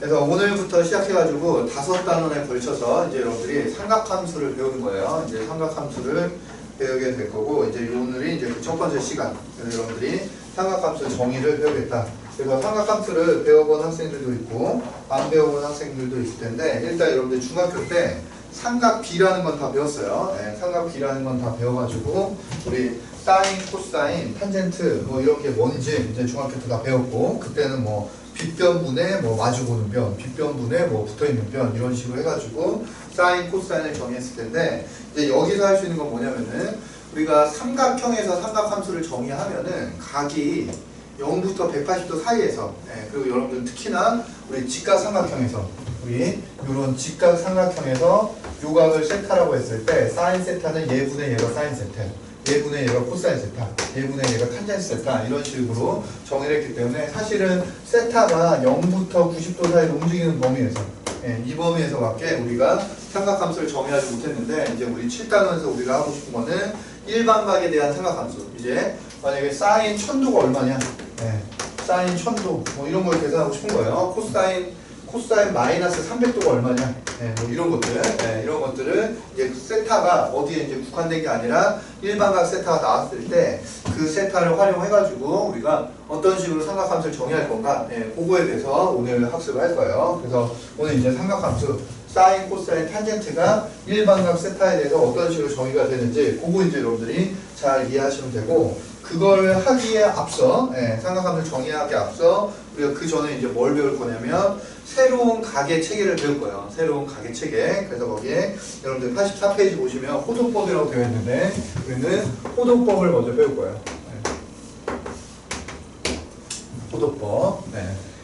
그래서 오늘부터 시작해가지고 5단원에 걸쳐서 이제 여러분들이 삼각함수를 배우는 거예요. 이제 삼각함수를 배우게 될 거고, 이제 오늘이 이제 그 첫 번째 시간. 그래서 여러분들이 삼각함수 정의를 배우겠다. 그래서 삼각함수를 배워본 학생들도 있고, 안 배워본 학생들도 있을 텐데, 일단 여러분들 중학교 때 삼각비라는 건 다 배웠어요. 네, 삼각비라는 건 다 배워가지고, 우리 사인, 코사인, 탄젠트, 뭐 이런 게 뭔지 이제 중학교 때 다 배웠고, 그때는 뭐 빗변분에 뭐 마주보는 변, 빗변분에 뭐 붙어있는 변 이런 식으로 해가지고 사인, 코사인을 정의했을 텐데, 이제 여기서 할 수 있는 건 뭐냐면은 우리가 삼각형에서 삼각함수를 정의하면은 각이 0부터 180도 사이에서, 그리고 여러분들 특히나 우리 직각삼각형에서 우리 이런 직각삼각형에서 요각을 세타라고 했을 때 사인 세타는 얘분의 얘가 사인 세타, 얘분의 얘가 코사인 세타, 얘분의 얘가 탄젠트 세타 이런 식으로 정의를 했기 때문에 사실은 세타가 0부터 90도 사이로 움직이는 범위에서, 이 범위에서밖에 우리가 삼각함수를 정의하지 못했는데, 이제 우리 7단원에서 우리가 하고 싶은 거는 일반각에 대한 삼각함수. 이제 만약에 사인 1000도가 얼마냐, 사인 1000도 뭐 이런 걸 계산하고 싶은 거예요. 코사인 마이너스 300도가 얼마냐, 뭐 이런 것들, 이런 것들을 이제 세타가 어디에 이제 국한된 게 아니라 일반각 세타가 나왔을 때 그 세타를 활용해가지고 우리가 어떤 식으로 삼각함수를 정의할 건가, 그거에 대해서 오늘 학습을 할 거예요. 그래서 오늘 이제 삼각함수 사인, 코사인, 탄젠트가 일반각 세타에 대해서 어떤 식으로 정의가 되는지 그거 이제 여러분들이 잘 이해하시면 되고, 그걸 하기에 앞서, 삼각함수를 정의하기에 앞서 우리가 그 전에 이제 뭘 배울 거냐면 새로운 가계 체계를 배울 거예요. 새로운 가계 체계. 그래서 거기에 여러분들 84페이지 보시면 호도법이라고 되어 있는데, 우리는 호도법을 먼저 배울 거예요. 호도법.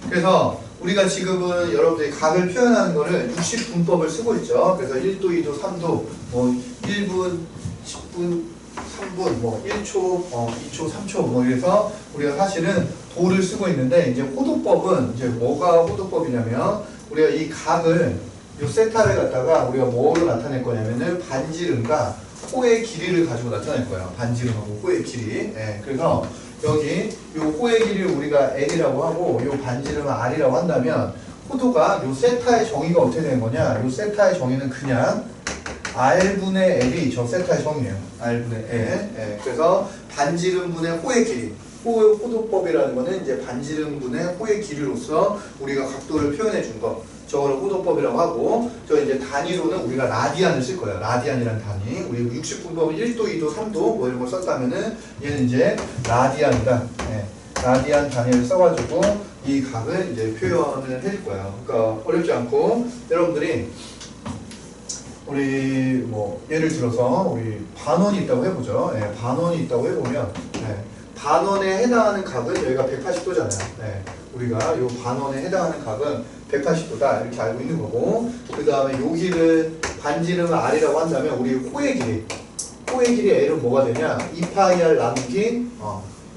그래서 우리가 지금은 여러분들이 각을 표현하는 거를 60분법을 쓰고 있죠. 그래서 1도, 2도, 3도, 뭐 1분, 10분, 3분, 뭐 1초, 2초, 3초, 뭐 이래서 우리가 사실은 도를 쓰고 있는데, 이제 호도법은 이제 뭐가 호도법이냐면 우리가 이 각을, 요 세타를 갖다가 우리가 뭐로 나타낼 거냐면은 반지름과 호의 길이를 가지고 나타낼 거예요. 반지름하고 호의 길이. 그래서 여기 요 호의 길이를 우리가 L이라고 하고 요 반지름은 R이라고 한다면, 호도가 요 세타의 정의가 어떻게 되는 거냐, 요 세타의 정의는 그냥 R분의 L이 저 세타의 정의예요. R분의 L. 그래서 반지름분의 호의 길이, 호도법이라는 거는 이제 반지름분의 호의 길이로서 우리가 각도를 표현해 준 거, 저거를 호도법이라고 하고, 저 이제 단위로는 우리가 라디안을 쓸 거예요. 라디안이라는 단위. 우리 60분법은 1도, 2도, 3도 뭐 이런 걸 썼다면은 얘는 이제 라디안이다. 라디안 단위를 써가지고 이 각을 이제 표현을 해줄 거예요. 그러니까 어렵지 않고, 여러분들이 우리 뭐 예를 들어서 우리 반원이 있다고 해보죠. 반원이 있다고 해보면, 반원에 해당하는 각은 여기가 180도잖아요. 우리가 이 반원에 해당하는 각은 180도다 이렇게 알고 있는 거고, 그 다음에 여기를 반지름을 R이라고 한다면 우리 호의 길이 L은 뭐가 되냐, 2파이R 나누기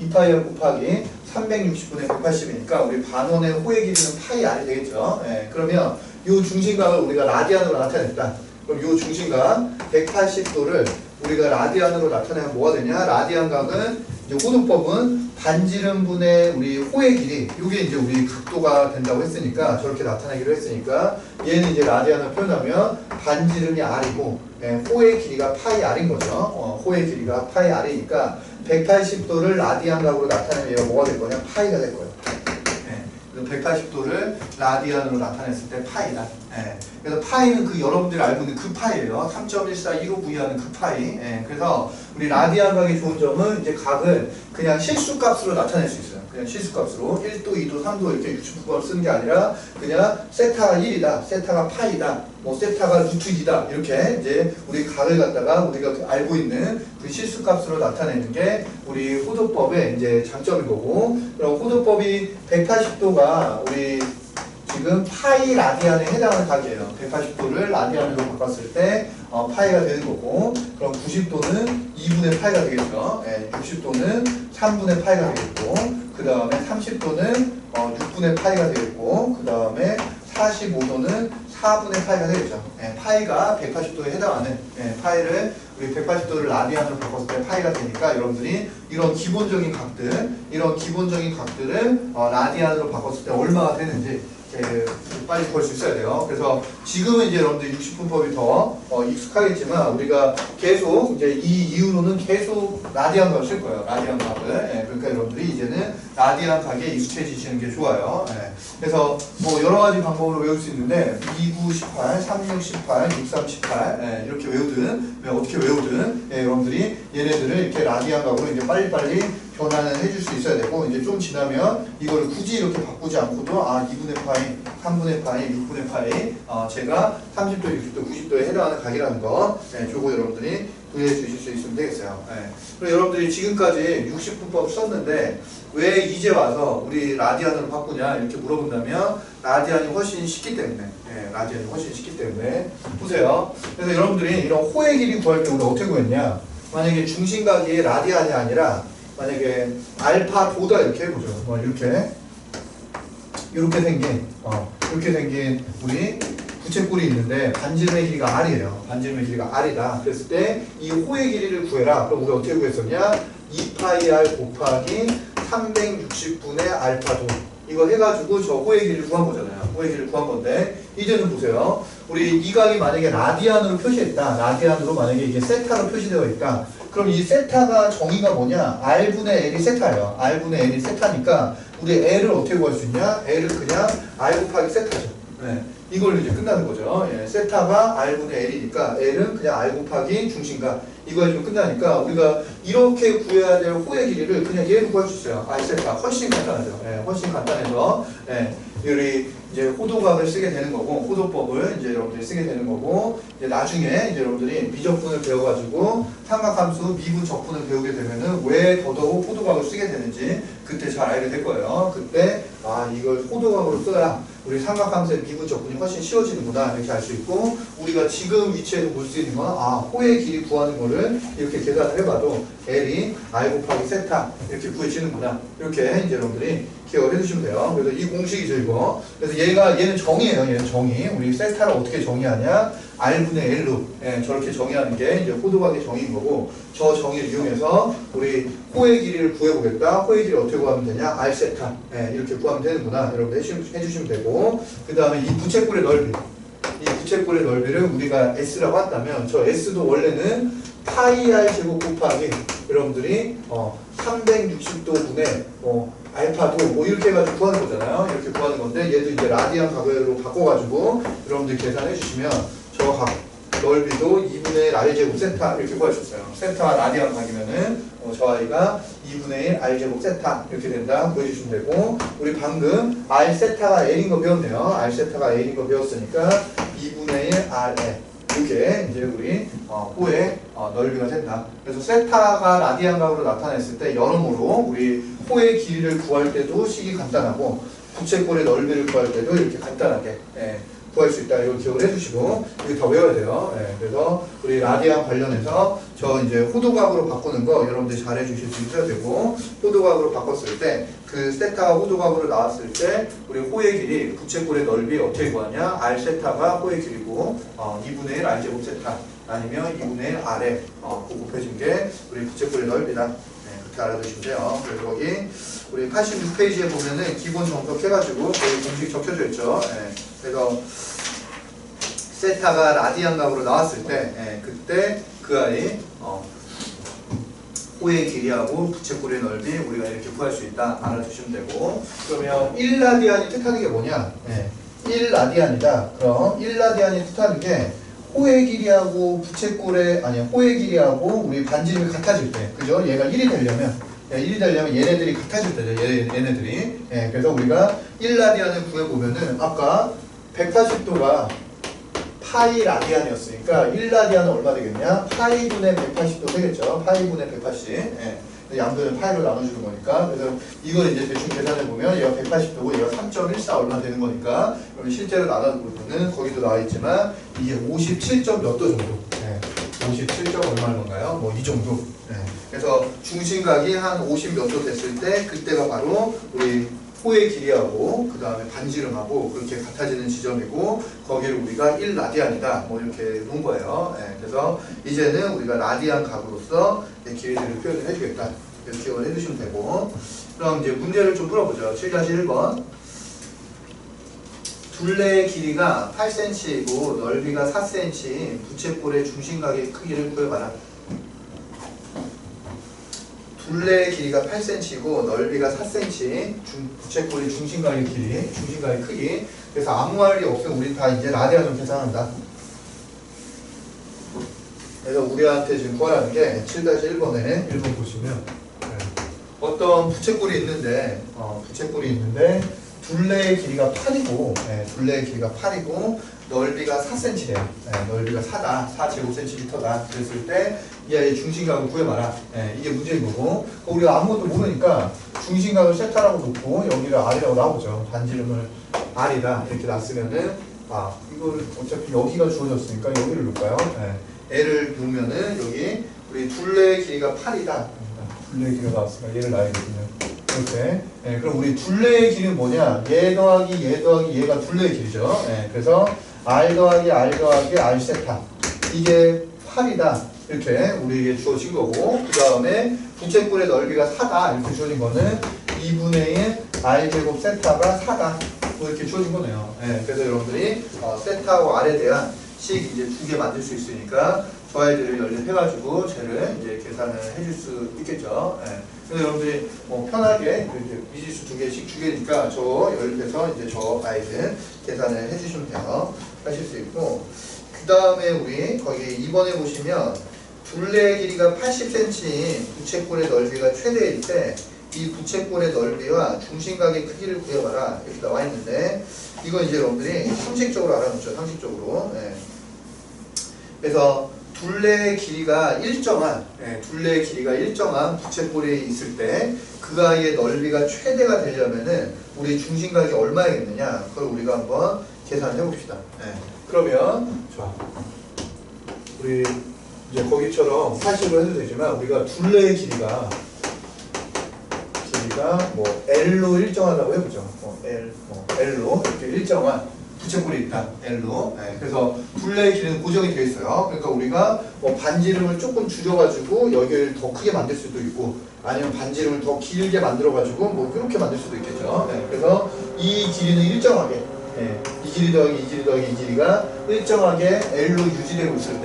2파이R 곱하기 360분의 180이니까 우리 반원의 호의 길이는 파이 R이 되겠죠. 그러면 이 중심각을 우리가 라디안으로 나타냈다. 그럼 이 중심각 180도를 우리가 라디안으로 나타내면 뭐가 되냐, 라디안 각은 이제 호도법은 반지름분의 우리 호의 길이, 이게 이제 우리 각도가 된다고 했으니까, 저렇게 나타내기로 했으니까 얘는 이제 라디안을 표현하면 반지름이 R이고, 호의 길이가 파이 R인 거죠. 호의 길이가 파이 R이니까 180도를 라디안 각으로 나타내면 얘가 뭐가 될 거냐, 파이가 될 거예요. 180도를 라디안으로 나타냈을 때 파이다. 그래서 파이는 그 여러분들이 알고 있는 그 파이예요. 3.1415V 하는 그 파이. 그래서 우리 라디안 각이 좋은 점은 이제 각을 그냥 실수값으로 나타낼 수 있어요. 그냥 실수값으로 1도, 2도, 3도 이렇게 60분법을 쓰는 게 아니라 그냥 세타가 1이다, 세타가 파이다, 뭐 세타가 루트 2다 이렇게 이제 우리 각을 갖다가 우리가 알고 있는 그 실수값으로 나타내는 게 우리 호도법의 이제 장점인 거고, 그럼 호도법이 180도가 우리 지금 파이 라디안에 해당하는 각이에요. 180도를 라디안으로 바꿨을 때 파이가 되는 거고, 그럼 90도는 2분의 파이가 되겠죠. 60도는 3분의 파이가 되겠고, 그 다음에 30도는 6분의 파이가 되겠고, 그 다음에 45도는 4분의 파이가 되겠죠. 파이가 180도에 해당하는, 파이를 우리 180도를 라디안으로 바꿨을 때 파이가 되니까, 여러분들이 이런 기본적인 각들을 라디안으로 바꿨을 때 얼마가 되는지 이렇게 빨리 구할 수 있어야 돼요. 그래서 지금은 이제 여러분들 60분법이 더 익숙하겠지만 우리가 계속 이제 이 이후로는 계속 라디안 각을 쓸 거예요. 라디안 각을. 예, 그러니까 여러분들이 이제는 라디안 각에 익숙해지시는 게 좋아요. 예, 그래서 뭐 여러 가지 방법으로 외울 수 있는데 29, 18, 36, 18, 63, 18 예, 이렇게 외우든 어떻게 외우든 예, 여러분들이 얘네들을 이렇게 라디안 각으로 이제 빨리빨리 변환을 해줄 수 있어야 되고 이제 좀 지나면 이걸 굳이 이렇게 바꾸지 않고도 2분의 파이, 3분의 파이, 6분의 파이 제가 30도, 60도, 90도에 해당하는 각이라는 거 저거 여러분들이 구해 주실 수 있으면 되겠어요. 그리고 여러분들이 지금까지 60분법 썼는데 왜 이제 와서 우리 라디안으로 바꾸냐 이렇게 물어본다면 라디안이 훨씬 쉽기 때문에 라디안이 훨씬 쉽기 때문에 보세요. 그래서 여러분들이 이런 호의 길이 구할 때 우리 어떻게 구했냐 만약에 중심각이 라디안이 아니라 만약에 알파 도다 이렇게 해보죠. 이렇게 생긴 우리 부채꼴이 있는데 반지름의 길이가 R이에요. 반지름의 길이가 R이다. 그랬을 때 이 호의 길이를 구해라. 그럼 우리가 어떻게 구했었냐? 2파이 R 곱하기 360분의 알파도 이거 해가지고 저 호의 길이를 구한 거잖아요. 호의 길이를 구한 건데 이제는 보세요. 우리 이 각이 만약에 라디안으로 표시했다. 라디안으로 만약에 이게 세타로 표시되어 있다. 그럼 이 세타가 정의가 뭐냐? R분의 L이 세타예요. R분의 L이 세타니까 우리 L을 어떻게 구할 수 있냐? L을 그냥 R 곱하기 세타죠. 이걸로 이제 끝나는 거죠. 세타가 R분의 L이니까 L은 그냥 R 곱하기 중심각 이거 해주면 끝나니까 우리가 이렇게 구해야 될 호의 길이를 그냥 얘로 구할 수 있어요. R 세타 훨씬 간단하죠. 훨씬 간단해서 우리 이제 호도각을 쓰게 되는 거고 호도법을 이제 여러분들이 쓰게 되는 거고 이제 나중에 이제 여러분들이 미적분을 배워가지고 삼각함수 미분 적분을 배우게 되면은 왜 더더욱 호도각을 쓰게 되는지 그때 잘 알게 될 거예요. 그때 이걸 호도각으로 써야 우리 삼각함수의 미분 적분이 훨씬 쉬워지는구나 이렇게 알 수 있고 우리가 지금 위치에서 볼 수 있는 건 호의 길이 구하는 거를 이렇게 계산을 해봐도 L이 R 곱하기 세타 이렇게 구해지는구나 이렇게 이제 여러분들이 기억을 해두시면 돼요. 그래서 이 공식이죠 이거. 그래서 얘는 정의예요. 얘는 정의. 우리 세타를 어떻게 정의하냐? R분의 L로 저렇게 정의하는 게 이제 호도각의 정의인 거고 저 정의를 이용해서 우리 호의 길이를 구해보겠다. 호의 길이 어떻게 구하면 되냐? R 세타 이렇게 구하면 되는구나. 여러분들 해주시면 되고 그 다음에 이 부채꼴의 넓이 이 부채꼴의 넓이를 우리가 S라고 한다면 저 S도 원래는 파이 R 제곱 곱하기 여러분들이 360도 분의 알파도 이렇게 해가지고 구하는 거잖아요. 이렇게 구하는 건데 얘도 이제 라디안 각으로 바꿔가지고 여러분들 계산해 주시면 저 각 넓이도 2분의 1 R 제곱 세타 이렇게 구할 수 있어요. 세타가 라디안 각이면은 저 아이가 2분의 1 R 제곱 세타 이렇게 된다 구해주시면 되고 우리 방금 R 세타가 L인 거 배웠네요. R 세타가 L인 거 배웠으니까 2분의 1 RL 이렇게 이제 우리 호의 넓이가 된다. 그래서 세타가 라디안 각으로 나타냈을 때 여러모로 우리 호의 길이를 구할 때도 식이 간단하고 부채꼴의 넓이를 구할 때도 이렇게 간단하게 구할 수 있다. 이거 기억을 해주시고 이거 더 외워야 돼요. 그래서 우리 라디안 관련해서 저 이제 호도각으로 바꾸는 거 여러분들이 잘 해주실 수 있어야 되고 호도각으로 바꿨을 때 그 세타가 호도각으로 나왔을 때 우리 호의 길이 부채꼴의 넓이 어떻게 구하냐? R 세타가 호의 길이고 2분의 1 R 제곱 세타 아니면 2분의 1 R에 곱해준 게 우리 부채꼴의 넓이다. 그렇게 알아두시면 돼요. 그래서 거기 우리 86페이지에 보면은 기본 정석 해가지고 거기 공식 적혀져 있죠. 그래서 세타가 라디안 각으로 나왔을 때 그때 그 아이 호의 길이하고 부채꼴의 넓이 우리가 이렇게 구할 수 있다 알아두시면 되고 그러면 1라디안이 뜻하는 게 뭐냐? 1라디안이다. 그럼 1라디안이 뜻하는 게 호의 길이하고 호의 길이하고 우리 반지름이 같아질 때 그죠? 얘가 1이 되려면 얘네들이 같아질 때죠. 얘네들이 그래서 우리가 1라디안을 구해보면은 아까 180도가 파이 라디안이었으니까 1라디안은 얼마 되겠냐? 파이분의 180도 되겠죠. 파이분의 180 양변을 파이로 나눠주는 거니까 그래서 이걸 이제 대충 계산해보면 얘가 180도고 얘가 3.14 얼마 되는 거니까 그럼 실제로 나눠보면은 거기도 나와있지만 이게 57점 몇 도 정도 57점 얼마인 건가요? 뭐 이 정도 그래서 중심각이 한 50 몇 도 됐을 때 그때가 바로 우리 호의 길이하고 그 다음에 반지름하고 그렇게 같아지는 지점이고 거기를 우리가 1라디안이다 뭐 이렇게 놓은 거예요. 그래서 이제는 우리가 라디안 각으로서 길이들을 표현을 해주겠다 이렇게 기억을 해주시면 되고 그럼 이제 문제를 좀 풀어보죠. 7-1번 둘레의 길이가 8cm이고 넓이가 4cm인 부채꼴의 중심각의 크기를 구해봐라. 둘레의 길이가 8cm이고 넓이가 4cm, 부채꼴의 중심각의 길이, 중심각의 크기. 그래서 아무 말이 없으면 우리 다 이제 라디안을 계산한다. 그래서 우리한테 지금 구하라는 게 7-1번에 1번 보시면 어떤 부채꼴이 있는데 둘레의 길이가 8이고 둘레의 길이가 8이고 넓이가 4cm래요. 넓이가 4다. 4제곱cm다. 그랬을 때 이 아이의 중심각을 구해봐라. 이게 문제인 거고 우리가 아무것도 모르니까 중심각을 세타라고 놓고 여기를 R이라고 나오죠. 반지름을 R이다. 이렇게 놨으면은 이걸 어차피 여기가 주어졌으니까 여기를 놓을까요? L을 놓으면은 여기 우리 둘레의 길이가 8이다. 둘레의 길이가 나왔으니까 얘를 놔야겠군요. 이렇게. 그럼 우리 둘레의 길이는 뭐냐? 얘 더하기 얘가 둘레의 길이죠. 그래서 R 더하기 R 세타. 이게 8이다. 이렇게 우리에게 주어진 거고, 그 다음에 부채꼴의 넓이가 4다. 이렇게 주어진 거는 2분의 1 R제곱 세타가 4다. 뭐 이렇게 주어진 거네요. 그래서 여러분들이 세타하고 R에 대한 식 이제 2개 만들 수 있으니까 저 아이들을 연립해가지고 쟤를 이제 계산을 해줄 수 있겠죠. 그래서 여러분들이 뭐 편하게 미지수 2개씩 주게니까 저 연립해서 이제 저 아이들 계산을 해주시면 돼요. 하실 수 있고, 그 다음에 우리 거기 2번에 보시면 둘레의 길이가 80cm인 부채꼴의 넓이가 최대일 때 이 부채꼴의 넓이와 중심각의 크기를 구해봐라. 이렇게 나와 있는데 이거 이제 여러분들이 상식적으로 알아놓죠. 상식적으로. 그래서 둘레의 길이가 일정한 부채꼴이 있을 때 그 아이의 넓이가 최대가 되려면은 우리 중심각이 얼마이겠느냐? 그걸 우리가 한번 계산해 봅시다. 그러면 자, 우리 이제 거기처럼 80으로 해도 되지만 우리가 둘레의 길이가 뭐 L로 일정하다고 해보죠. L로 이렇게 일정한 부채꼴이 있다. L로. 그래서 둘레의 길이는 고정이 되어 있어요. 그러니까 우리가 뭐 반지름을 조금 줄여가지고 여기를 더 크게 만들 수도 있고, 아니면 반지름을 더 길게 만들어가지고 뭐 이렇게 만들 수도 있겠죠. 그래서 이 길이는 일정하게, 이 길이 더하기 이 길이 더하기 이 길이가 일정하게 L로 유지되고 있을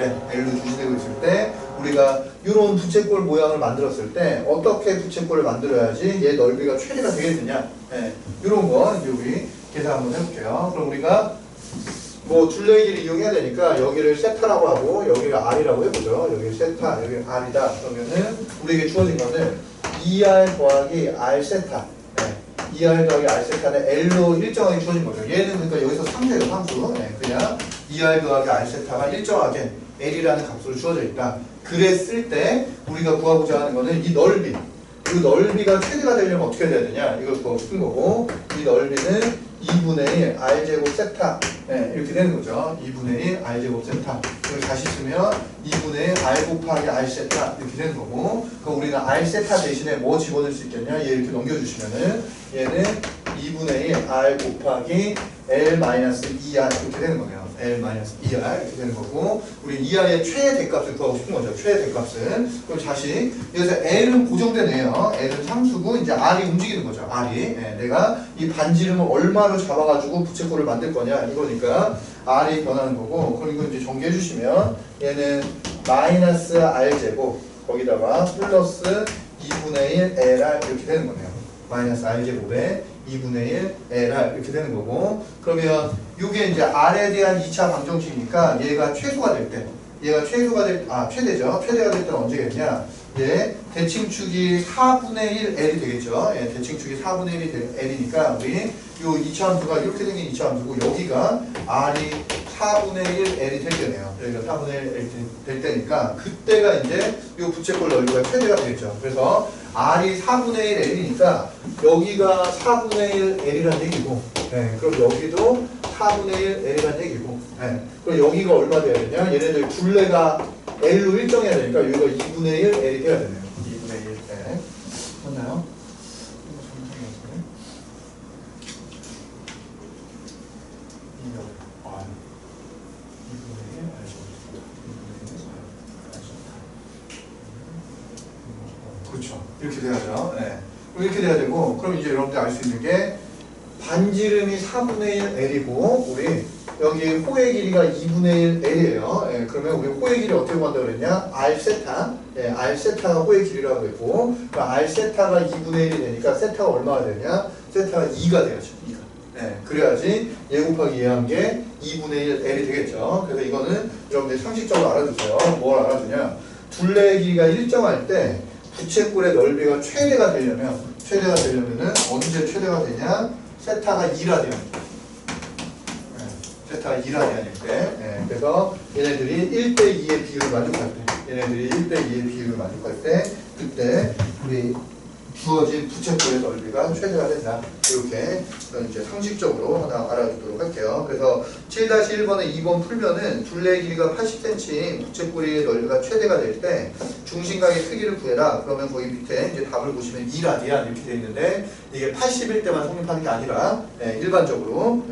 때 우리가 이런 부채꼴 모양을 만들었을 때 어떻게 부채꼴을 만들어야지 얘 넓이가 최대가 되겠느냐, 이런 거 이제 우리 계산 한번 해볼게요. 그럼 우리가 뭐 둘레의 길이 이용해야 되니까 여기를 세타라고 하고 여기를 R이라고 해보죠. 여기 세타, 여기 R이다. 그러면은 우리에게 주어진 거는 2R 더하기 R 세타. 2R 더하기 R 세타는 L로 일정하게 주어진 거죠. 얘는 그러니까 여기서 상수예요, 상수. 그냥 2R 더하기 R 세타가 일정하게 L이라는 값으로 주어져 있다. 그랬을 때 우리가 구하고자 하는 거는 이 넓이. 이 넓이가 최대가 되려면 어떻게 돼야 되냐? 이걸 구하고 싶은 거고, 이 넓이는 2분의 1 R제곱 세타. 이렇게 되는 거죠. 2분의 1 R제곱 세타. 이걸 다시 쓰면 2분의 1 R 곱하기 R 세타. 이렇게 되는 거고, 그럼 우리는 R 세타 대신에 뭐 집어넣을 수 있겠냐? 얘 이렇게 넘겨주시면은 얘는 2분의 1 R 곱하기 L-2R 이렇게 되는 거네요. L-2R 이렇게 되는 거고, 우리 2R의 최대값을 구하고 싶은 거죠. 최대값은. 그럼 다시 여기서 L은 고정된 애예요. L은 상수고 이제 R이 움직이는 거죠. R이. 내가 이 반지름을 얼마로 잡아가지고 부채꼴을 만들 거냐 이거니까 R이 변하는 거고, 그럼 이거 이제 정리해 주시면 얘는 마이너스 R제곱 거기다가 플러스 2분의 1 LR 이렇게 되는 거네요. 마이너스 R제곱에 2분의 1 LR 이렇게 되는 거고, 그러면 이게 이제 R에 대한 2차 방정식이니까 얘가 최소가 될 때, 최대죠. 최대가 될 때는 언제겠냐? 대칭축이 4분의 1 L이 되겠죠. 대칭축이 4분의 1이 L이니까 우리 이 2차 함수가 이렇게 생긴 2차 함수고, 여기가 R이 4분의 1 L이 될 때네요. 여기가 4분의 1 L이 될 때니까 그때가 이제 이 부채꼴 넓이가 최대가 되겠죠. 그래서 R이 4분의 1 L이니까 여기가 4분의 1 L이란 얘기고, 그럼 여기도 4분의 1 L이란 얘기고, 그럼 여기가 얼마 돼야 되냐? 얘네들 둘레가 L로 일정해야 되니까 여기가 2분의 1 L이 돼야 되네요. 2분의 1 L. 맞나요? 그렇죠. 이렇게 돼야죠. 이렇게 돼야 되고, 그럼 이제 여러분들 알 수 있는 게 반지름이 4분의 1 L이고 우리 여기 호의 길이가 2분의 1 L이에요. 예, 그러면 우리 호의 길이 어떻게 구한다고 그랬냐? R 세타. 예, R 세타가 호의 길이라고 했고 R 세타가 2분의 1이 되니까 세타가 얼마가 되냐? 세타가 2가 돼야죠. 2가. 예, 그래야지 얘 곱하기 얘 한 게 2분의 1 L이 되겠죠. 그래서 이거는 여러분들 상식적으로 알아두세요. 뭘 알아두냐? 둘레의 길이가 일정할 때 부채꼴의 넓이가 최대가 되려면은 언제 최대가 되냐? 세타가 2라디안. 세타가 2라디안일 때. 그래서 얘네들이 1대2의 비율을 만족할 때, 그때 우리 주어진 부채꼴의 넓이가 최대가 된다. 이렇게 이제 상식적으로 하나 알아두도록 할게요. 그래서 7-1번에 2번 풀면은 둘레의 길이가 80cm, 부채꼴의 넓이가 최대가 될 때 중심각의 크기를 구해라. 그러면 거기 밑에 이제 답을 보시면 2라디안 이렇게 돼 있는데 이게 80일 때만 성립하는 게 아니라 일반적으로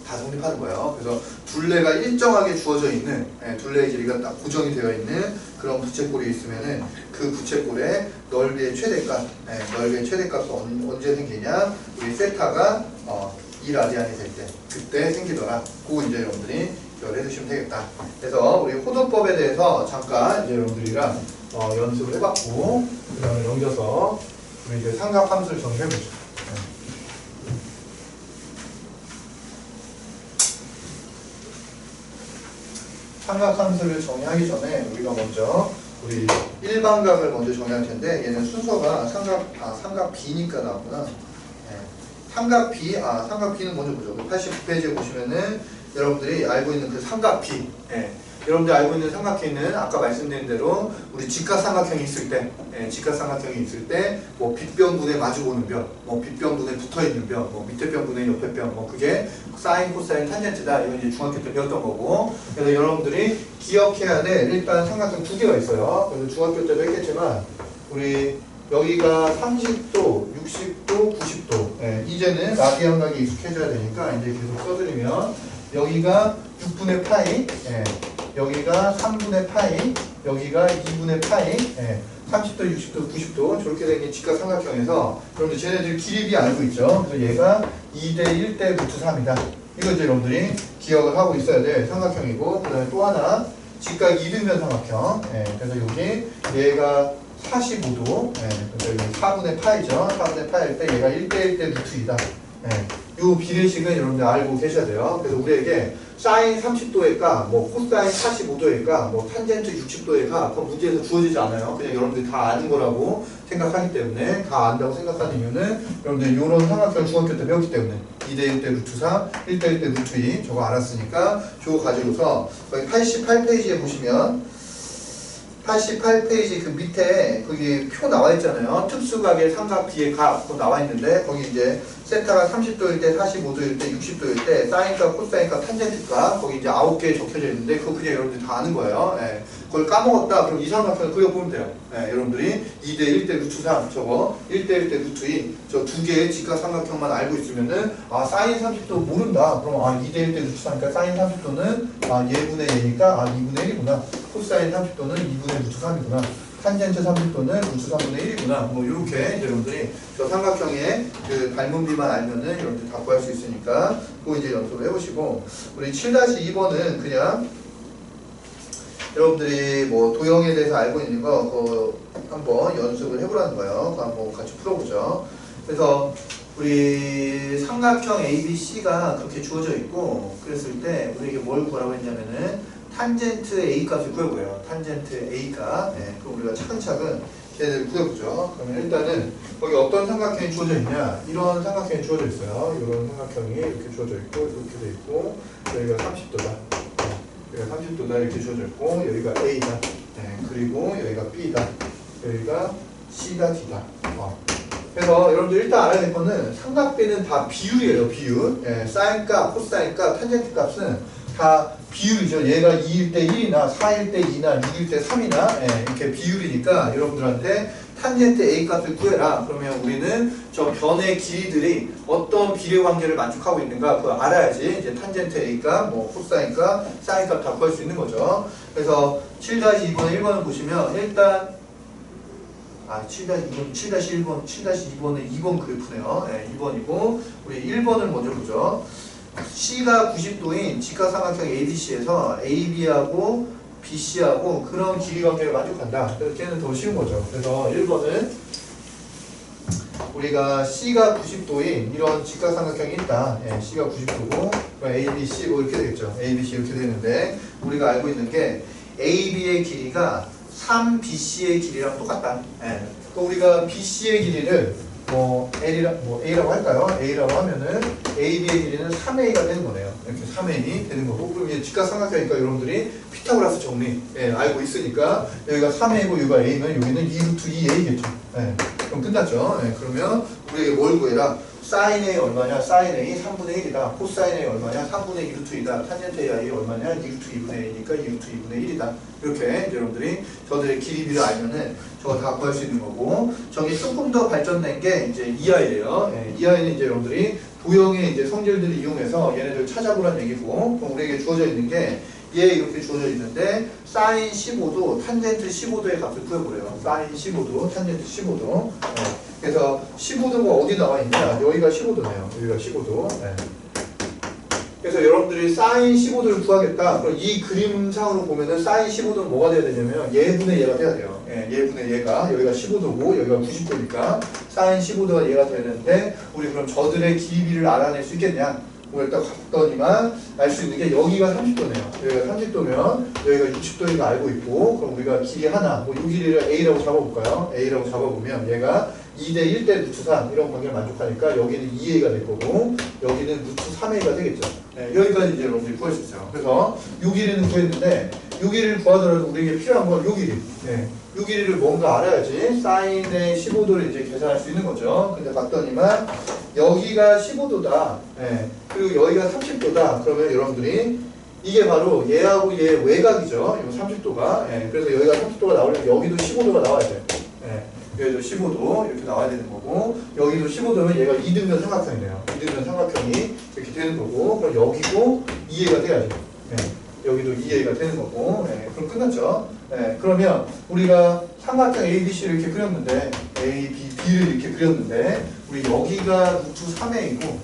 다 성립하는 거예요. 그래서 둘레가 일정하게 주어져 있는 둘레의 길이가 딱 고정이 되어 있는 그런 부채꼴이 있으면은 그 부채꼴의 넓이의 최대값, 은 언제 생기냐? 우리 세타가 2라디안이 될 때, 그때 생기더라. 그거 이제 여러분들이 기억을 해두시면 되겠다. 그래서 우리 호도법에 대해서 잠깐 이제 여러분들이랑 연습을 해봤고, 그 다음에 넘겨서 우리 이제 삼각함수를 정리해보죠. 삼각함수를 정의하기 전에 우리가 먼저 우리 일반각을 먼저 정의할 텐데 얘는 순서가 삼각 B니까 나왔구나. 삼각 B, 삼각 B는 먼저 보죠. 89페이지에 보시면은 여러분들이 알고 있는 그 삼각 B. 여러분들이 알고 있는 삼각형은 아까 말씀드린 대로 우리 직각삼각형이 있을 때, 뭐 빗변분에 마주보는 변, 뭐 빗변분에 붙어있는 변, 뭐 밑에 변분에 옆에 변, 뭐 그게 사인, 코사인, 탄젠트다. 이건 이제 중학교 때 배웠던 거고. 그래서 여러분들이 기억해야 될 일단 삼각형 두 개가 있어요. 그래서 중학교 때도 했겠지만 우리 여기가 30도, 60도, 90도. 이제는 라디안각이 익숙해져야 되니까 이제 계속 써드리면 여기가 6분의 파이, 여기가 3분의 파이, 여기가 2분의 파이, 30도, 60도, 90도 저렇게 생긴 직각삼각형에서 여러분들 쟤네들 길이비 알고 있죠? 그래서 얘가 2대 1대 루트 3이다. 이거 이제 여러분들이 기억을 하고 있어야 될 삼각형이고, 그 다음에 또 하나 직각 이등변 삼각형. 그래서 여기 얘가 45도, 그래서 여기 4분의 파이죠. 4분의 파이일 때 얘가 1대 1대 루트 2다. 요 비례식은 여러분들 알고 계셔야 돼요. 그래서 우리에게 사인 30도의 값, 뭐 코사인 45도의 값, 뭐 탄젠트 60도의 값, 그건 문제에서 주어지지 않아요. 그냥 여러분들이 다 아는 거라고 생각하기 때문에, 다 안다고 생각하는 이유는 여러분들이 이런 삼각형 중학교 때 배웠기 때문에 2대 1대 루트 3, 1대 1대 루트 2 저거 알았으니까 저거 가지고서 거기 88페이지에 보시면 88페이지 그 밑에 거기 표 나와 있잖아요. 특수각의 삼각 B의 값 그거 나와 있는데 거기 이제 세타가 30도일 때, 45도일 때, 60도일 때 사인값, 코사인값, 탄젠트값 거기 이제 9개 적혀져 있는데 그거 그냥 여러분들이 다 아는 거예요. 그걸 까먹었다 그럼 이 삼각형을 그려보면 돼요. 여러분들이 2대 1대 루트 3 저거 1대 1대 루트 2 저 두 개의 직각 삼각형만 알고 있으면은 사인 30도 모른다. 그럼 2대 1대 루트 3이니까 사인 30도는 얘분의 얘니까 2분의 1이구나. 코사인 30도는 2분의 루트 3이구나. 탄젠트 30도는 루트 3분의 1이구나. 뭐 이렇게 여러분들이 저 삼각형의 그 발문비만 알면은 여러분들이 다 구할 수 있으니까 그거 이제 연습을 해보시고, 우리 7-2번은 그냥 여러분들이 뭐 도형에 대해서 알고 있는 거 그거 한번 연습을 해보라는 거예요. 그거 한번 같이 풀어보죠. 그래서 우리 삼각형 ABC가 그렇게 주어져 있고 그랬을 때 우리에게 뭘 구하라고 했냐면은 탄젠트 A 값을 구해보래요. 탄젠트 A 값. 그럼 우리가 차근차근 걔네들 구해보죠. 그러면 일단은 거기 어떤 삼각형이 주어져 있냐? 이런 삼각형이 주어져 있어요. 이런 삼각형이 이렇게 주어져 있고 이렇게 돼 있고 여기가 30도다. 여기가 30도다 이렇게 주어져 있고 여기가 A다. 그리고 여기가 B다. 여기가 C다, D다. 그래서 여러분들 일단 알아야 될 거는 삼각비는 다 비율이에요. 비율. 사인값, 코사인값, 탄젠트 값은 다 비율이죠. 얘가 2일 때 1이나 4일 때 2나 6일 때 3이나 이렇게 비율이니까 여러분들한테 탄젠트 A 값을 구해라. 그러면 우리는 저 변의 길이들이 어떤 비례 관계를 만족하고 있는가 그거 알아야지 이제 탄젠트 A 값, 뭐 코사인 값, 사인 값 다 구할 수 있는 거죠. 그래서 7-2번에 1번을 보시면 일단 7-2번, 7-1번, 7-2번은 2번 그래프네요. 네, 2번이고 우리 1번을 먼저 보죠. C가 90도인 직각삼각형 ABC에서 AB하고 BC하고 그런 길이 관계를 만족한다. 그래서 걔는 더 쉬운 거죠. 그래서 1번은 우리가 C가 90도인 이런 직각삼각형이 있다. 예, C가 90도고 ABC 뭐 이렇게 되겠죠. ABC 이렇게 되는데 우리가 알고 있는 게 AB의 길이가 3BC의 길이랑 똑같다. 예. 또 우리가 BC의 길이를 A라고 할까요? A라고 하면은 AB의 길이는 3A가 되는 거네요. 이렇게 3A 되는 거고, 그럼 이제 직각삼각형이니까 여러분들이 피타고라스 정리 알고 있으니까 여기가 3A고 여기가 A면 여기는 2루트 2A겠죠. 그럼 끝났죠. 그러면 우리에게 뭘 구해라? 사인 A 얼마냐? 사인 A 3분의 1이다. 코사인 A 얼마냐? 3분의 2루트 2다. 탄젠트 A 얼마냐? 2루트 2분의 A니까 2루트 2분의 1이다. 이렇게 이제 여러분들이 저들의 길이비를 알면은 저거 다 구할 수 있는 거고, 저게 조금 더 발전된 게 이제 EI예요. EI는 이제 여러분들이 도형의 이제 성질들을 이용해서 얘네들 찾아보라는 얘기고, 그럼 우리에게 주어져 있는 게 얘 이렇게 주어져 있는데 사인 15도, 탄젠트 15도의 값을 구해보래요. 사인 15도, 탄젠트 15도. 그래서 15도가 어디 나와 있냐? 여기가 15도네요. 여기가 15도. 그래서 여러분들이 사인 15도를 구하겠다. 그럼 이 그림상으로 보면은 사인 15도는 뭐가 돼야 되냐면 얘분의 얘가 돼야 돼요. 얘분의 얘가 여기가 15도고 여기가 90도니까 사인 15도가 얘가 되는데, 우리 그럼 저들의 길이비를 알아낼 수 있겠냐? 일단 갔더니만 알 수 있는 게 여기가 30도네요. 여기가 30도면 여기가 60도인 거 알고 있고, 그럼 우리가 길이 하나, 이 길이를 A라고 잡아볼까요? A라고 잡아보면 얘가 2대 1대 루트 3 이런 관계를 만족하니까 여기는 2A가 될 거고 여기는 루트 3A가 되겠죠. 여기까지 이제 여러분들이 구할 수 있어요. 그래서 요 길이는 구했는데 요 길이를 구하더라도 우리에게 필요한 건 요 길이. 요 길이를 뭔가 알아야지 사인의 15도를 이제 계산할 수 있는 거죠. 근데 봤더니만 여기가 15도다. 그리고 여기가 30도다. 그러면 여러분들이 이게 바로 얘하고 얘 외곽이죠. 이 30도가. 그래서 여기가 30도가 나오려면 여기도 15도가 나와야 돼요. 여기도 15도 이렇게 나와야 되는 거고, 여기도 15도면 얘가 2등변 삼각형이네요. 2등변 삼각형이 이렇게 되는 거고, 그럼 여기도 2A가 돼야죠. 여기도 2A가 되는 거고, 그럼 끝났죠. 그러면 우리가 삼각형 ABC를 이렇게 그렸는데, A, B, B를 이렇게 그렸는데, 우리 여기가 루트 3A고,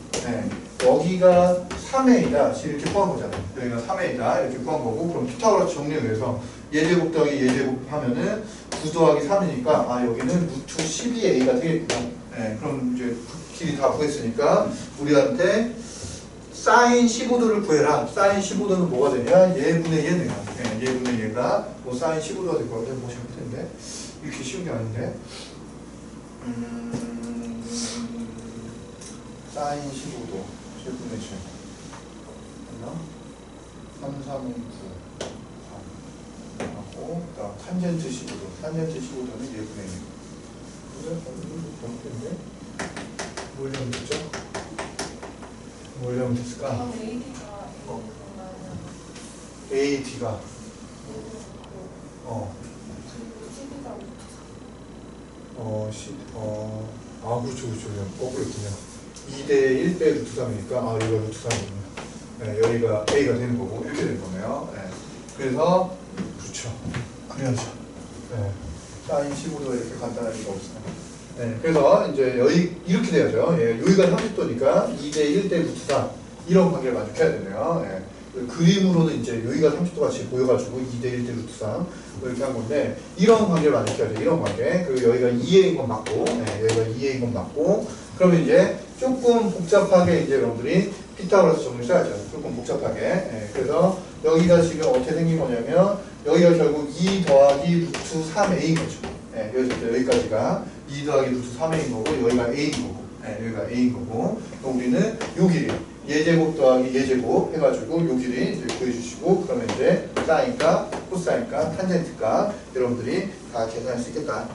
여기가 3A다. 이렇게 구한 거잖아요. 여기가 3A다. 이렇게 구한 거고, 그럼 피타고라스 정리를 해서 예제곱 더하기 예제곱 하면은 9 더하기 3이니까 여기는 루트 12A가 되겠구나. 그럼 이제 길이 다 구했으니까 우리한테 사인 15도를 구해라. 사인 15도는 뭐가 되냐? 얘분의 얘네요. 얘분의 얘가 뭐 사인 15도가 될 것 같아요. 뭐 잘못했는데 이렇게 쉬운 게 아닌데. 사인 15도 7분의 7 맞나? 3, 3, 9 하고 그다음 탄젠트 15도. 탄젠트 15도는 얘분의 얘. 잘못했는데? 뭘 잘못했죠? 뭘 잘못했을까? AD가 그렇죠. 그렇군요. 2대 1대 루트 3이니까 여기가 루트 3이군요. 여기가 A가 되는 거고 이렇게 되는 거네요. 그래서 그렇죠. 그래야죠. 사인 15도 이렇게 간단할 리가 없어요. 그래서 이제 여기 이렇게 돼야죠. 여기가 30도니까 2대 1대 루트 3 이런 관계를 만족해야 되네요. 그림으로는 이제 여기가 30도 같이 보여가지고 2대 1대 루트 3 이렇게 한 건데, 이런 관계를 만족해야 돼. 이런 관계. 그리고 여기가 2A인 건 맞고, 여기가 2A인 건 맞고, 그러면 이제 조금 복잡하게 이제 여러분들이 피타고라스 정리를 써야죠. 조금 복잡하게. 그래서 여기가 지금 어떻게 생긴 거냐면 여기가 결국 2 더하기 루트 3A인 거죠. 여기까지가 2 더하기 루트 3A인 거고, 여기가 A인 거고, 여기가 A인 거고, 그럼 우리는 요 길이 예제곱 더하기 예제곱 해가지고 요 길이 이제 구해주시고, 그러면 이제 사인과 코사인과 탄젠트가 여러분들이 다 계산할 수 있겠다.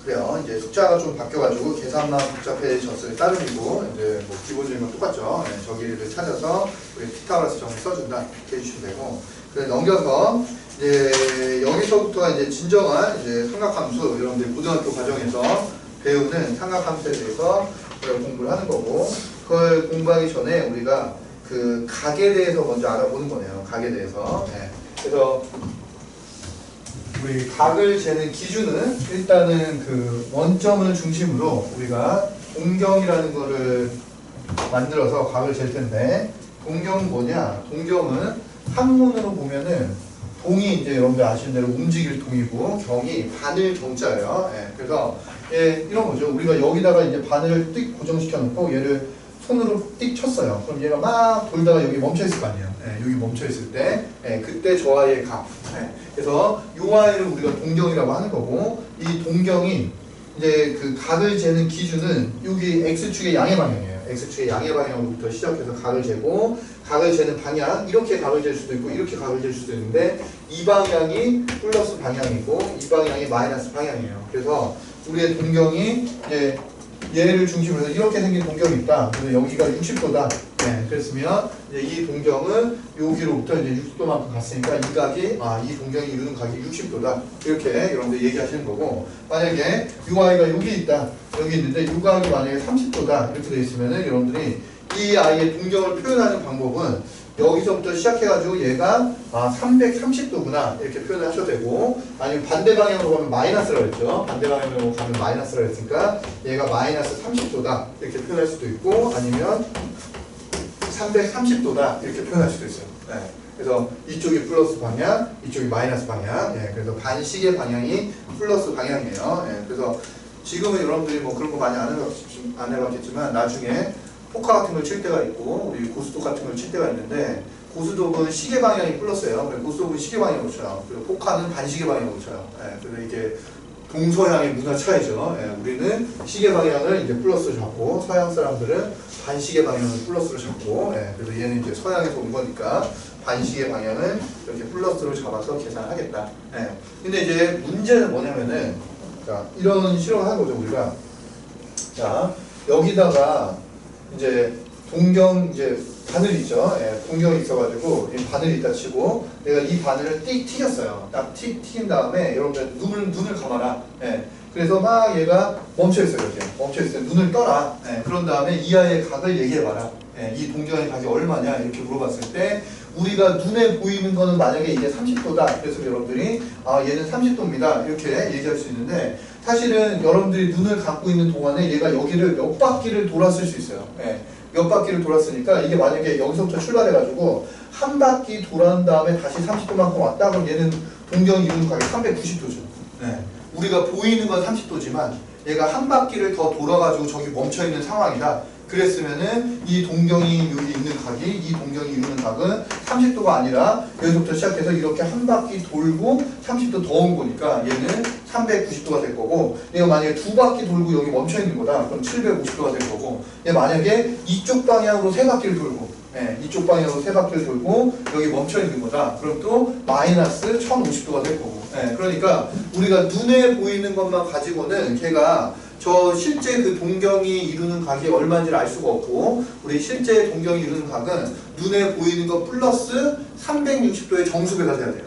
그래요. 이제 숫자가 좀 바뀌어가지고 계산만 복잡해졌을 따름이고, 이제 뭐 기본적인 건 똑같죠. 저 길이를 찾아서 우리 피타고라스 정리 써준다 이렇게 해주시면 되고, 그래 넘겨서 이제 여기서부터가 이제 진정한 이제 삼각함수, 여러분들 고등학교 과정에서 배우는 삼각함수에 대해서 공부를 하는 거고, 그걸 공부하기 전에 우리가 그 각에 대해서 먼저 알아보는 거네요. 각에 대해서. 그래서 우리 각을 재는 기준은 일단은 그 원점을 중심으로 우리가 동경이라는 거를 만들어서 각을 잴 텐데, 동경은 뭐냐? 동경은 한문으로 보면은 동이 이제 여러분들 아시는 대로 움직일 동이고, 경이 바늘 경자예요. 예, 그래서 이런 거죠. 우리가 여기다가 이제 바늘을 띡 고정시켜 놓고 얘를 손으로 띡 쳤어요. 그럼 얘가 막 돌다가 여기 멈춰 있을 거 아니에요. 예, 여기 멈춰 있을 때, 그때 저 아이의 각. 그래서 이 아이를 우리가 동경이라고 하는 거고, 이 동경이 이제 그 각을 재는 기준은 여기 x축의 양의 방향이에요. x축의 양의 방향으로부터 시작해서 각을 재고, 각을 재는 방향, 이렇게 각을 잴 수도 있고 이렇게 각을 잴 수도 있는데, 이 방향이 플러스 방향이고 이 방향이 마이너스 방향이에요. 그래서 우리의 동경이 이제 얘를 중심으로 해서 이렇게 생긴 동경이 있다. 그래서 여기가 60도다. 그랬으면 이제 이 동경은 여기로부터 이제 60도만큼 갔으니까 이 각이, 이 동경이 이루는 각이 60도다. 이렇게 여러분들 얘기하시는 거고, 만약에 이 아이가 여기 있다. 여기 있는데 이 각이 만약에 30도다. 이렇게 돼 있으면은 여러분들이 이 아이의 동경을 표현하는 방법은 여기서부터 시작해가지고 얘가 330도구나 이렇게 표현을 하셔도 되고, 아니면 반대 방향으로 가면 마이너스라고 했죠. 반대 방향으로 가면 마이너스라고 했으니까 얘가 마이너스 30도다 이렇게 표현할 수도 있고, 아니면 330도다 이렇게 표현할 수도 있어요. 그래서 이쪽이 플러스 방향, 이쪽이 마이너스 방향. 그래서 반시계 방향이 플러스 방향이에요. 그래서 지금은 여러분들이 뭐 그런 거 많이 안 해봤겠지만 나중에 포카 같은 걸 칠 때가 있고 우리 고스톱 같은 걸 칠 때가 있는데, 고스톱은 시계 방향이 플러스예요. 고스톱은 시계 방향으로 쳐요. 그리고 포카는 반시계 방향으로 쳐요. 그래서 이게 동서양의 문화 차이죠. 우리는 시계 방향을 이제 플러스로 잡고, 서양 사람들은 반시계 방향을 플러스로 잡고, 그래서 얘는 이제 서양에서 온 거니까 반시계 방향을 이렇게 플러스로 잡아서 계산하겠다. 근데 이제 문제는 뭐냐면은, 자, 이런 실험을 하는 거죠, 우리가. 자, 여기다가 이제 동경 이제 바늘이 있죠. 동경이 있어가지고 이 바늘이 있다 치고, 내가 이 바늘을 띡 튀겼어요. 딱 튀긴 다음에 여러분들 눈을 감아라. 그래서 막 얘가 멈춰 있어요. 이렇게 멈춰 있어요. 눈을 떠라. 그런 다음에 이 아이의 각을 얘기해봐라. 이 동경의 각이 얼마냐 이렇게 물어봤을 때, 우리가 눈에 보이는 거는 만약에 이게 30도다. 그래서 여러분들이 얘는 30도입니다. 이렇게 얘기할 수 있는데, 사실은 여러분들이 눈을 감고 있는 동안에 얘가 여기를 몇 바퀴를 돌았을 수 있어요. 몇 바퀴를 돌았으니까 이게 만약에 여기서부터 출발해가지고 한 바퀴 돌아온 다음에 다시 30도만큼 왔다 그럼 얘는 동경이 이루는 각이 390도죠. 우리가 보이는 건 30도지만 얘가 한 바퀴를 더 돌아가지고 저기 멈춰있는 상황이다. 그랬으면은 이 동경이 여기 있는 각이, 이 동경이 이루는 각은 30도가 아니라 여기서부터 시작해서 이렇게 한 바퀴 돌고 30도 더 온 거니까 얘는 390도가 될 거고, 얘가 만약에 두 바퀴 돌고 여기 멈춰 있는 거다. 그럼 750도가 될 거고, 얘 만약에 이쪽 방향으로 세 바퀴를 돌고, 이쪽 방향으로 세 바퀴를 돌고 여기 멈춰 있는 거다. 그럼 또 마이너스 1050도가 될 거고. 그러니까 우리가 눈에 보이는 것만 가지고는 걔가 저 실제 그 동경이 이루는 각이 얼마인지를 알 수가 없고, 우리 실제 동경이 이루는 각은 눈에 보이는 것 플러스 360도의 정수배가 돼야 돼요.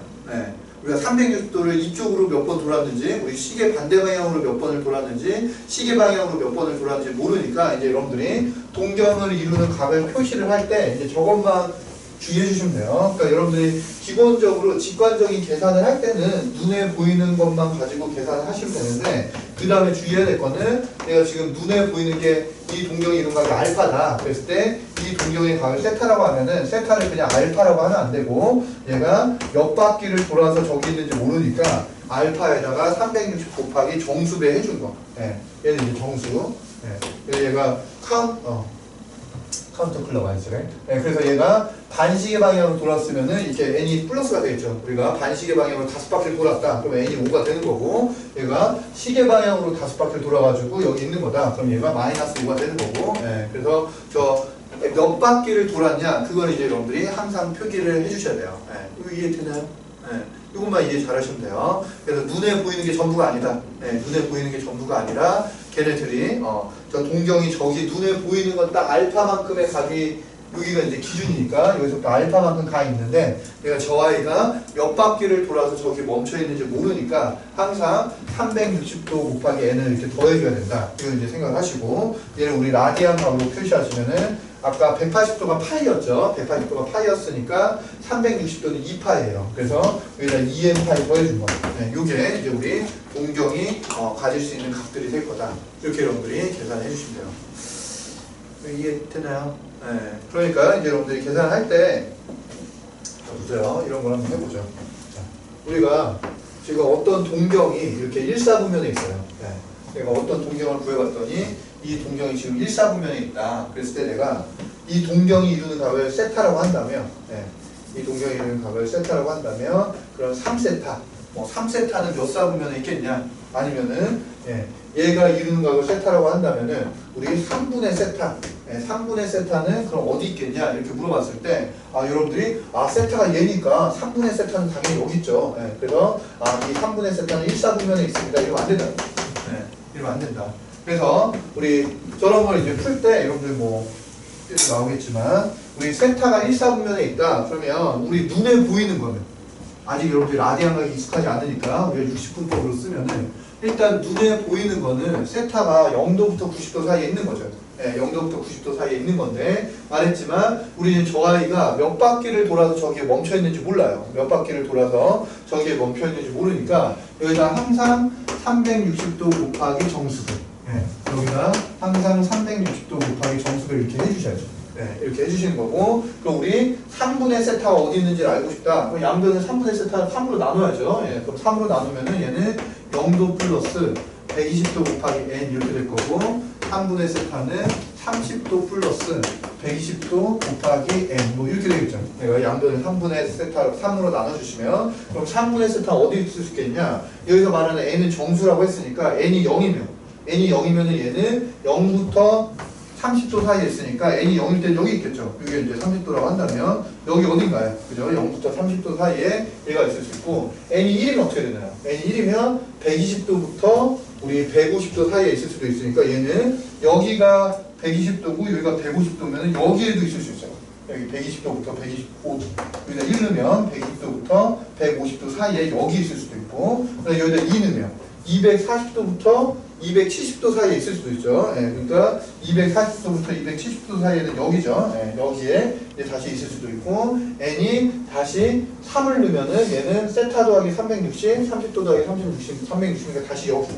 우리가 360도를 이쪽으로 몇 번 돌았는지, 우리 시계 반대 방향으로 몇 번을 돌았는지, 시계 방향으로 몇 번을 돌았는지 모르니까 이제 여러분들이 동경을 이루는 각을 표시를 할 때 이제 저것만 주의해 주시면 돼요. 그러니까 여러분들이 기본적으로 직관적인 계산을 할 때는 눈에 보이는 것만 가지고 계산을 하시면 되는데, 그 다음에 주의해야 될 거는, 내가 지금 눈에 보이는 게 이 동경이 이룬 각이 알파다 그랬을 때 이 동경의 각을 세타라고 하면은 세타를 그냥 알파라고 하면 안 되고, 얘가 몇 바퀴를 돌아서 저기 있는지 모르니까 알파에다가 360 곱하기 정수배 해준 거. 얘는 이제 정수. 그래서 얘가 카운터 클럽 아니죠? 그래서 얘가 반시계 방향으로 돌았으면은 이렇게 n이 플러스가 되겠죠. 우리가 반시계 방향으로 5바퀴를 돌았다. 그럼 n이 5가 되는 거고, 얘가 시계 방향으로 5바퀴를 돌아가지고 여기 있는 거다. 그럼 얘가 마이너스 5가 되는 거고. 그래서 저 몇 바퀴를 돌았냐, 그걸 이제 여러분들이 항상 표기를 해주셔야 돼요. 이거 이해되나요? 이것만 이해 잘 하시면 돼요. 그래서 눈에 보이는 게 전부가 아니다. 눈에 보이는 게 전부가 아니라 걔네들이 저 동경이 저기 눈에 보이는 건 딱 알파만큼의 각이 여기가 이제 기준이니까 여기서부터 알파만큼 가 있는데 내가 저 아이가 몇 바퀴를 돌아서 저기 멈춰 있는지 모르니까 항상 360도 곱하기 n을 이렇게 더해줘야 된다. 이걸 이제 생각하시고 얘를 우리 라디안 각으로 표시하시면은 아까 180도가 파이였죠. 180도가 파이였으니까 360도는 2파이예요. 그래서 여기다 2n파이 더해준 거예요. 네, 요게 이제 우리 동경이 가질 수 있는 각들이 될 거다. 이렇게 여러분들이 계산해 주시면 돼요. 이해되나요? 네. 그러니까 이제 여러분들이 계산할 때 보세요. 이런 걸 한번 해보죠. 자, 우리가 지금 어떤 동경이 이렇게 1사분면에 있어요. 네. 내가 어떤 동경을 구해봤더니 이 동경이 지금 1사분면에 있다. 그랬을 때 내가 이 동경이 이루는 값을 세타라고 한다면 네. 이 동경이 이루는 값을 세타라고 한다면 그럼 3세타 3세타는 몇 사분면에 있겠냐? 아니면은 얘가 이루는 값을 세타라고 한다면은 우리 3분의 세타 3분의 세타는 그럼 어디 있겠냐? 이렇게 물어봤을 때 여러분들이 세타가 얘니까 3분의 세타는 당연히 여기 있죠. 그래서 이 3분의 세타는 1사분면에 있습니다. 이러면 안 된다. 이러면 안 된다. 그래서 우리 저런 걸 이제 풀 때 여러분들 뭐 나오겠지만 우리 세타가 1사분면에 있다. 그러면 우리 눈에 보이는 거는 아직 여러분들이 라디안각이 익숙하지 않으니까 우리가 60분법으로 쓰면은 일단 눈에 보이는 거는 세타가 0도부터 90도 사이에 있는 거죠. 0도부터 90도 사이에 있는 건데 말했지만 우리는 저 아이가 몇 바퀴를 돌아서 저기에 멈춰 있는지 몰라요. 몇 바퀴를 돌아서 저기에 멈춰 있는지 모르니까 여기다 항상 360도 곱하기 정수를 여기다 항상 360도 곱하기 정수를 이렇게 해주셔야죠. 이렇게 해주시는 거고 그럼 우리 3분의 세타가 어디 있는지 알고 싶다. 그럼 양변을 3분의 세타를 3으로 나눠야죠. 그럼 3으로 나누면은 얘는 0도 플러스 120도 곱하기 n 이렇게 될 거고 3분의 세타는 30도 플러스 120도 곱하기 n 뭐 이렇게 되겠죠. 내가 양변을 3분의 세타를 3으로 나눠주시면 그럼 3분의 세타 어디 있을 수 있겠냐. 여기서 말하는 n은 정수라고 했으니까 n이 0이면은 얘는 0부터 30도 사이에 있으니까 n이 0일 때 여기 있겠죠. 이게 이제 30도라고 한다면 여기 어딘가요? 그죠? 0부터 30도 사이에 얘가 있을 수 있고 n이 1이면 어떻게 되나요? n이 1이면 120도부터 우리 150도 사이에 있을 수도 있으니까 얘는 여기가 120도고 여기가 150도면 여기에도 있을 수 있어요. 여기 120도부터 125도 여기다 1 넣으면 120도부터 150도 사이에 여기 있을 수도 있고 여기다 2 넣으면 240도부터 270도 사이에 있을 수도 있죠. 그러니까 240도부터 270도 사이에는 여기죠. 여기에 이제 다시 있을 수도 있고 n이 다시 3을 넣으면은 얘는 세타 더하기 360, 30도 더하기 360이니까 다시 여기.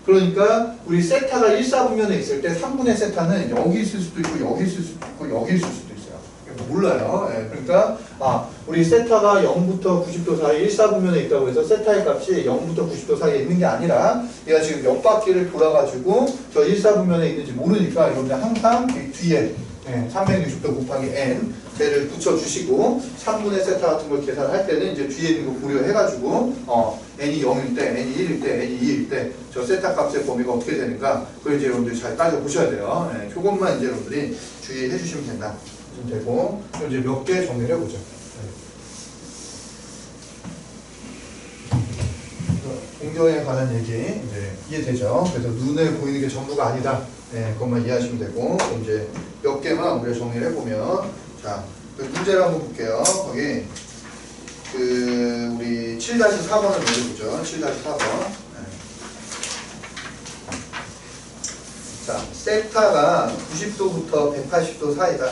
그러니까 우리 세타가 1사분면에 있을 때 3분의 세타는 여기 있을 수도 있고 여기 있을 수도 있고 여기 있을 수도 있어요. 몰라요. 그러니까 우리 세타가 0부터 90도 사이 1사분면에 있다고 해서 세타의 값이 0부터 90도 사이에 있는 게 아니라 얘가 지금 몇 바퀴를 돌아가지고 저 1사분면에 있는지 모르니까 여러분들 항상 뒤에 360도 곱하기 n 쟤를 붙여주시고 3분의 세타 같은 걸 계산할 때는 이제 뒤에 있는 거 고려해가지고 n이 0일 때, n이 1일 때, n이 2일 때 저 세타 값의 범위가 어떻게 되는가 그걸 이제 여러분들이 잘 따져보셔야 돼요. 그것만 이제 여러분들이 주의해 주시면 된다. 되고 이제 몇 개 정리를 해보죠. 동경에 관한 얘기 이제 이해되죠? 그래서 눈에 보이는 게 전부가 아니다. 그것만 이해하시면 되고 이제 몇 개만 우리가 정리를 해보면 자 그 문제를 한번 볼게요. 거기 그 우리 7-4번을 보죠. 7-4번. 자 세타가 90도부터 180도 사이다.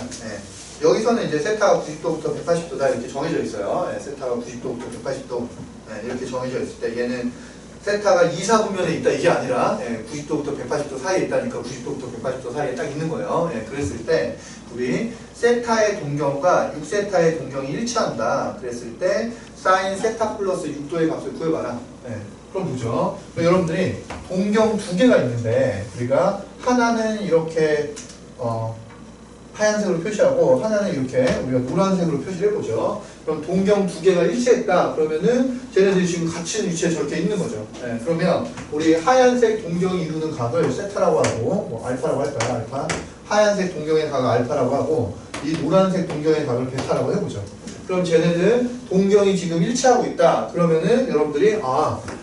여기서는 이제 세타가 90도부터 180도다 이렇게 정해져 있어요. 세타가 90도부터 180도 이렇게 정해져 있을 때 얘는 세타가 2사분면에 있다 이게 아니라 90도부터 180도 사이에 있다니까 90도부터 180도 사이에 딱 있는 거예요. 그랬을 때 우리 세타의 동경과 6세타의 동경이 일치한다. 그랬을 때 사인 세타 플러스 6도의 값을 구해봐라. 그럼 보죠. 여러분들이 동경 두 개가 있는데 우리가 하나는 이렇게 하얀색으로 표시하고 하나는 이렇게 우리가 노란색으로 표시를 해보죠. 그럼 동경 두 개가 일치했다. 그러면은 쟤네들이 지금 같이 위치에 저렇게 있는 거죠. 그러면 우리 하얀색 동경이 이루는 값을 세타라고 하고 뭐 알파라고 할까요? 알파. 하얀색 동경의 값을 알파라고 하고 이 노란색 동경의 값을 베타라고 해보죠. 그럼 쟤네들 동경이 지금 일치하고 있다. 그러면은 여러분들이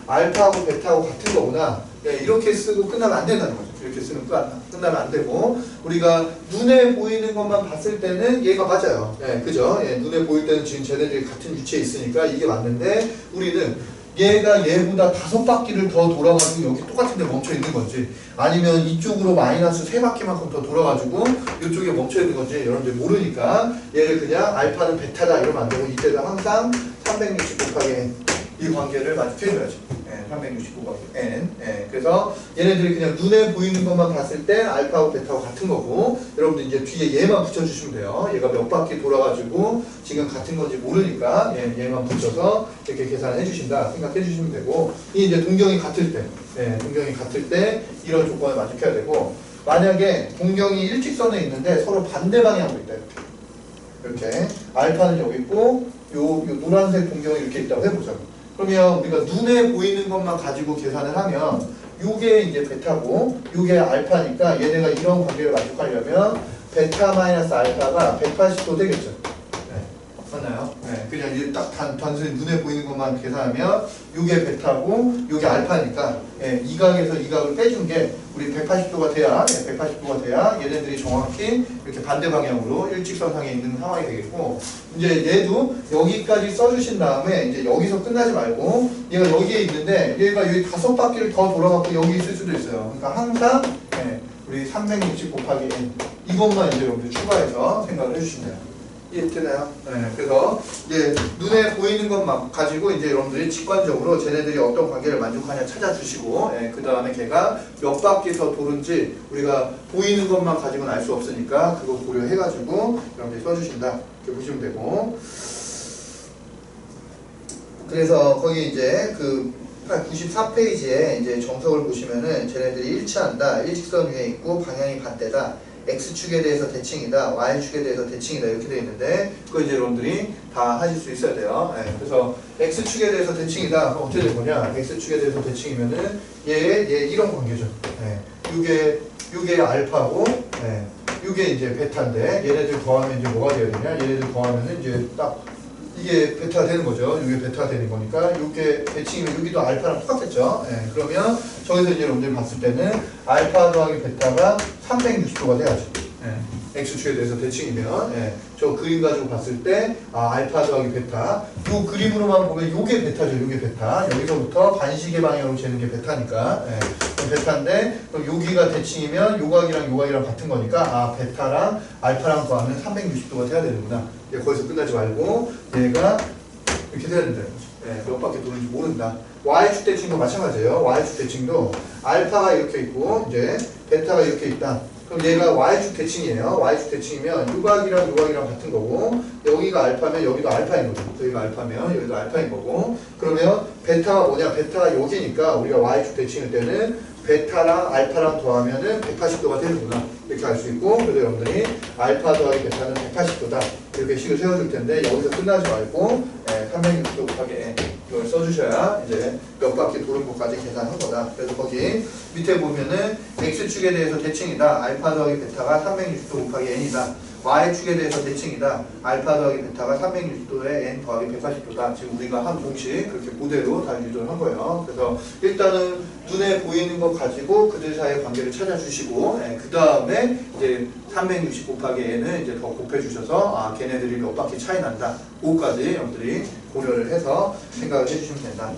알파하고 베타하고 같은 거구나. 이렇게 쓰고 끝나면 안 된다는 거죠. 이렇게 쓰면 끝나면 안 되고 우리가 눈에 보이는 것만 봤을 때는 얘가 맞아요. 예, 그죠? 예, 눈에 보일 때는 지금 쟤네들이 같은 위치에 있으니까 이게 맞는데 우리는 얘가 얘보다 5바퀴를 더 돌아가지고 여기 똑같은 데 멈춰 있는 건지 아니면 이쪽으로 마이너스 3바퀴만큼 더 돌아가지고 이쪽에 멈춰 있는 건지 여러분들 모르니까 얘를 그냥 알파는 베타다 이러면 안 되고 이때도 항상 360 곱하기 n 이 관계를 만족해줘야죠. 360 곱하기 n. 그래서 얘네들이 그냥 눈에 보이는 것만 봤을 때 알파하고 베타하고 같은 거고 여러분들 이제 뒤에 얘만 붙여주시면 돼요. 얘가 몇 바퀴 돌아가지고 지금 같은 건지 모르니까 얘만 붙여서 이렇게 계산을 해주신다 생각해 주시면 되고 이 이제 동경이 같을 때 동경이 같을 때 이런 조건을 만족해야 되고 만약에 동경이 일직선에 있는데 서로 반대 방향으로 있다 이렇게 알파는 여기 있고 요 노란색 동경이 이렇게 있다고 해보자고. 그러면 우리가 눈에 보이는 것만 가지고 계산을 하면 요게 이제 베타고 요게 알파니까 얘네가 이런 관계를 만족하려면 베타 마이너스 알파가 180도 되겠죠. 맞나요? 그냥 이제 딱 단순히 눈에 보이는 것만 계산하면 요게 베타고 요게 알파니까 이 각에서 이 각을 빼준 게 우리 180도가 돼야 180도가 돼야 얘네들이 정확히 이렇게 반대 방향으로 일직선상에 있는 상황이 되겠고 이제 얘도 여기까지 써주신 다음에 이제 여기서 끝나지 말고 얘가 여기에 있는데 얘가 여기 5바퀴를 더 돌아가고 여기 있을 수도 있어요. 그러니까 항상 우리 360 곱하기 n 이것만 이제 여러분들 추가해서 생각을 해주시면 돼요. 이해되나요? 그래서 이제 눈에 보이는 것만 가지고 이제 여러분들이 직관적으로 쟤네들이 어떤 관계를 만족하냐 찾아주시고 그 다음에 걔가 몇 바퀴 더 도는지 우리가 보이는 것만 가지고는 알 수 없으니까 그거 고려해가지고 여러분들이 써주신다 이렇게 보시면 되고 그래서 거기 이제 그 94페이지에 이제 정석을 보시면은 쟤네들이 일치한다 일직선 위에 있고 방향이 반대다 X축에 대해서 대칭이다, Y축에 대해서 대칭이다 이렇게 되어 있는데 그거 이제 여러분들이 다 하실 수 있어야 돼요. 그래서 X축에 대해서 대칭이다 어떻게 될 거냐? X축에 대해서 대칭이면은 얘 이런 관계죠. 요게 알파고 요게 이제 베타인데 얘네들 더하면 이제 뭐가 되어야 되냐? 얘네들 더하면은 이제 딱 이게 베타가 되는 거죠. 이게 베타가 되는 거니까 이게 대칭이면 여기도 알파랑 똑같겠죠. 그러면 저기서 이제 여러분들이 봤을 때는 알파 더하기 베타가 360도가 돼야죠. X축에 대해서 대칭이면 저 그림 가지고 봤을 때 알파 더하기 베타 요 그림으로만 보면 요게 베타죠. 요게 베타 여기서부터 반시계 방향으로 재는 게 베타니까 베타인데 그럼 여기가 대칭이면 요 각이랑 요 각이랑 같은 거니까 베타랑 알파랑 더하면 360도가 돼야 되는구나. 거기서 끝나지 말고 얘가 이렇게 돼야 된다는 거죠. 몇 바퀴 도는지 모른다. Y축 대칭도 마찬가지예요. Y축 대칭도 알파가 이렇게 있고 이제 베타가 이렇게 있다. 그럼 얘가 Y축 대칭이에요. Y축 대칭이면 요각이랑 요각이랑 같은 거고 여기가 알파면 여기도 알파인 거죠. 여기가 알파면 여기도 알파인 거고 그러면 베타가 뭐냐? 베타가 여기니까 우리가 Y축 대칭일 때는 베타랑 알파랑 더하면은 180도가 되는구나 이렇게 알 수 있고 그래서 여러분들이 알파 더하기 베타는 180도다 이렇게 식을 세워줄 텐데 여기서 끝나지 말고 360도 곱하기 n 이걸 써주셔야 이제 몇 바퀴 도는 것까지 계산한 거다. 그래서 거기 밑에 보면은 X축에 대해서 대칭이다. 알파 더하기 베타가 360도 곱하기 n이다. Y축에 대해서 대칭이다. 알파 더하기 베타가 360도에 n 더하기 180도다. 지금 우리가 한 공식 그렇게 그대로 다 유도를 한 거예요. 그래서 일단은 눈에 보이는 것 가지고 그들 사이의 관계를 찾아주시고 그 다음에 이제 360 곱하기 n을 이제 더 곱해주셔서 걔네들이 몇 바퀴 차이 난다. 그거까지 여러분들이 고려를 해서 생각을 해주시면 된다.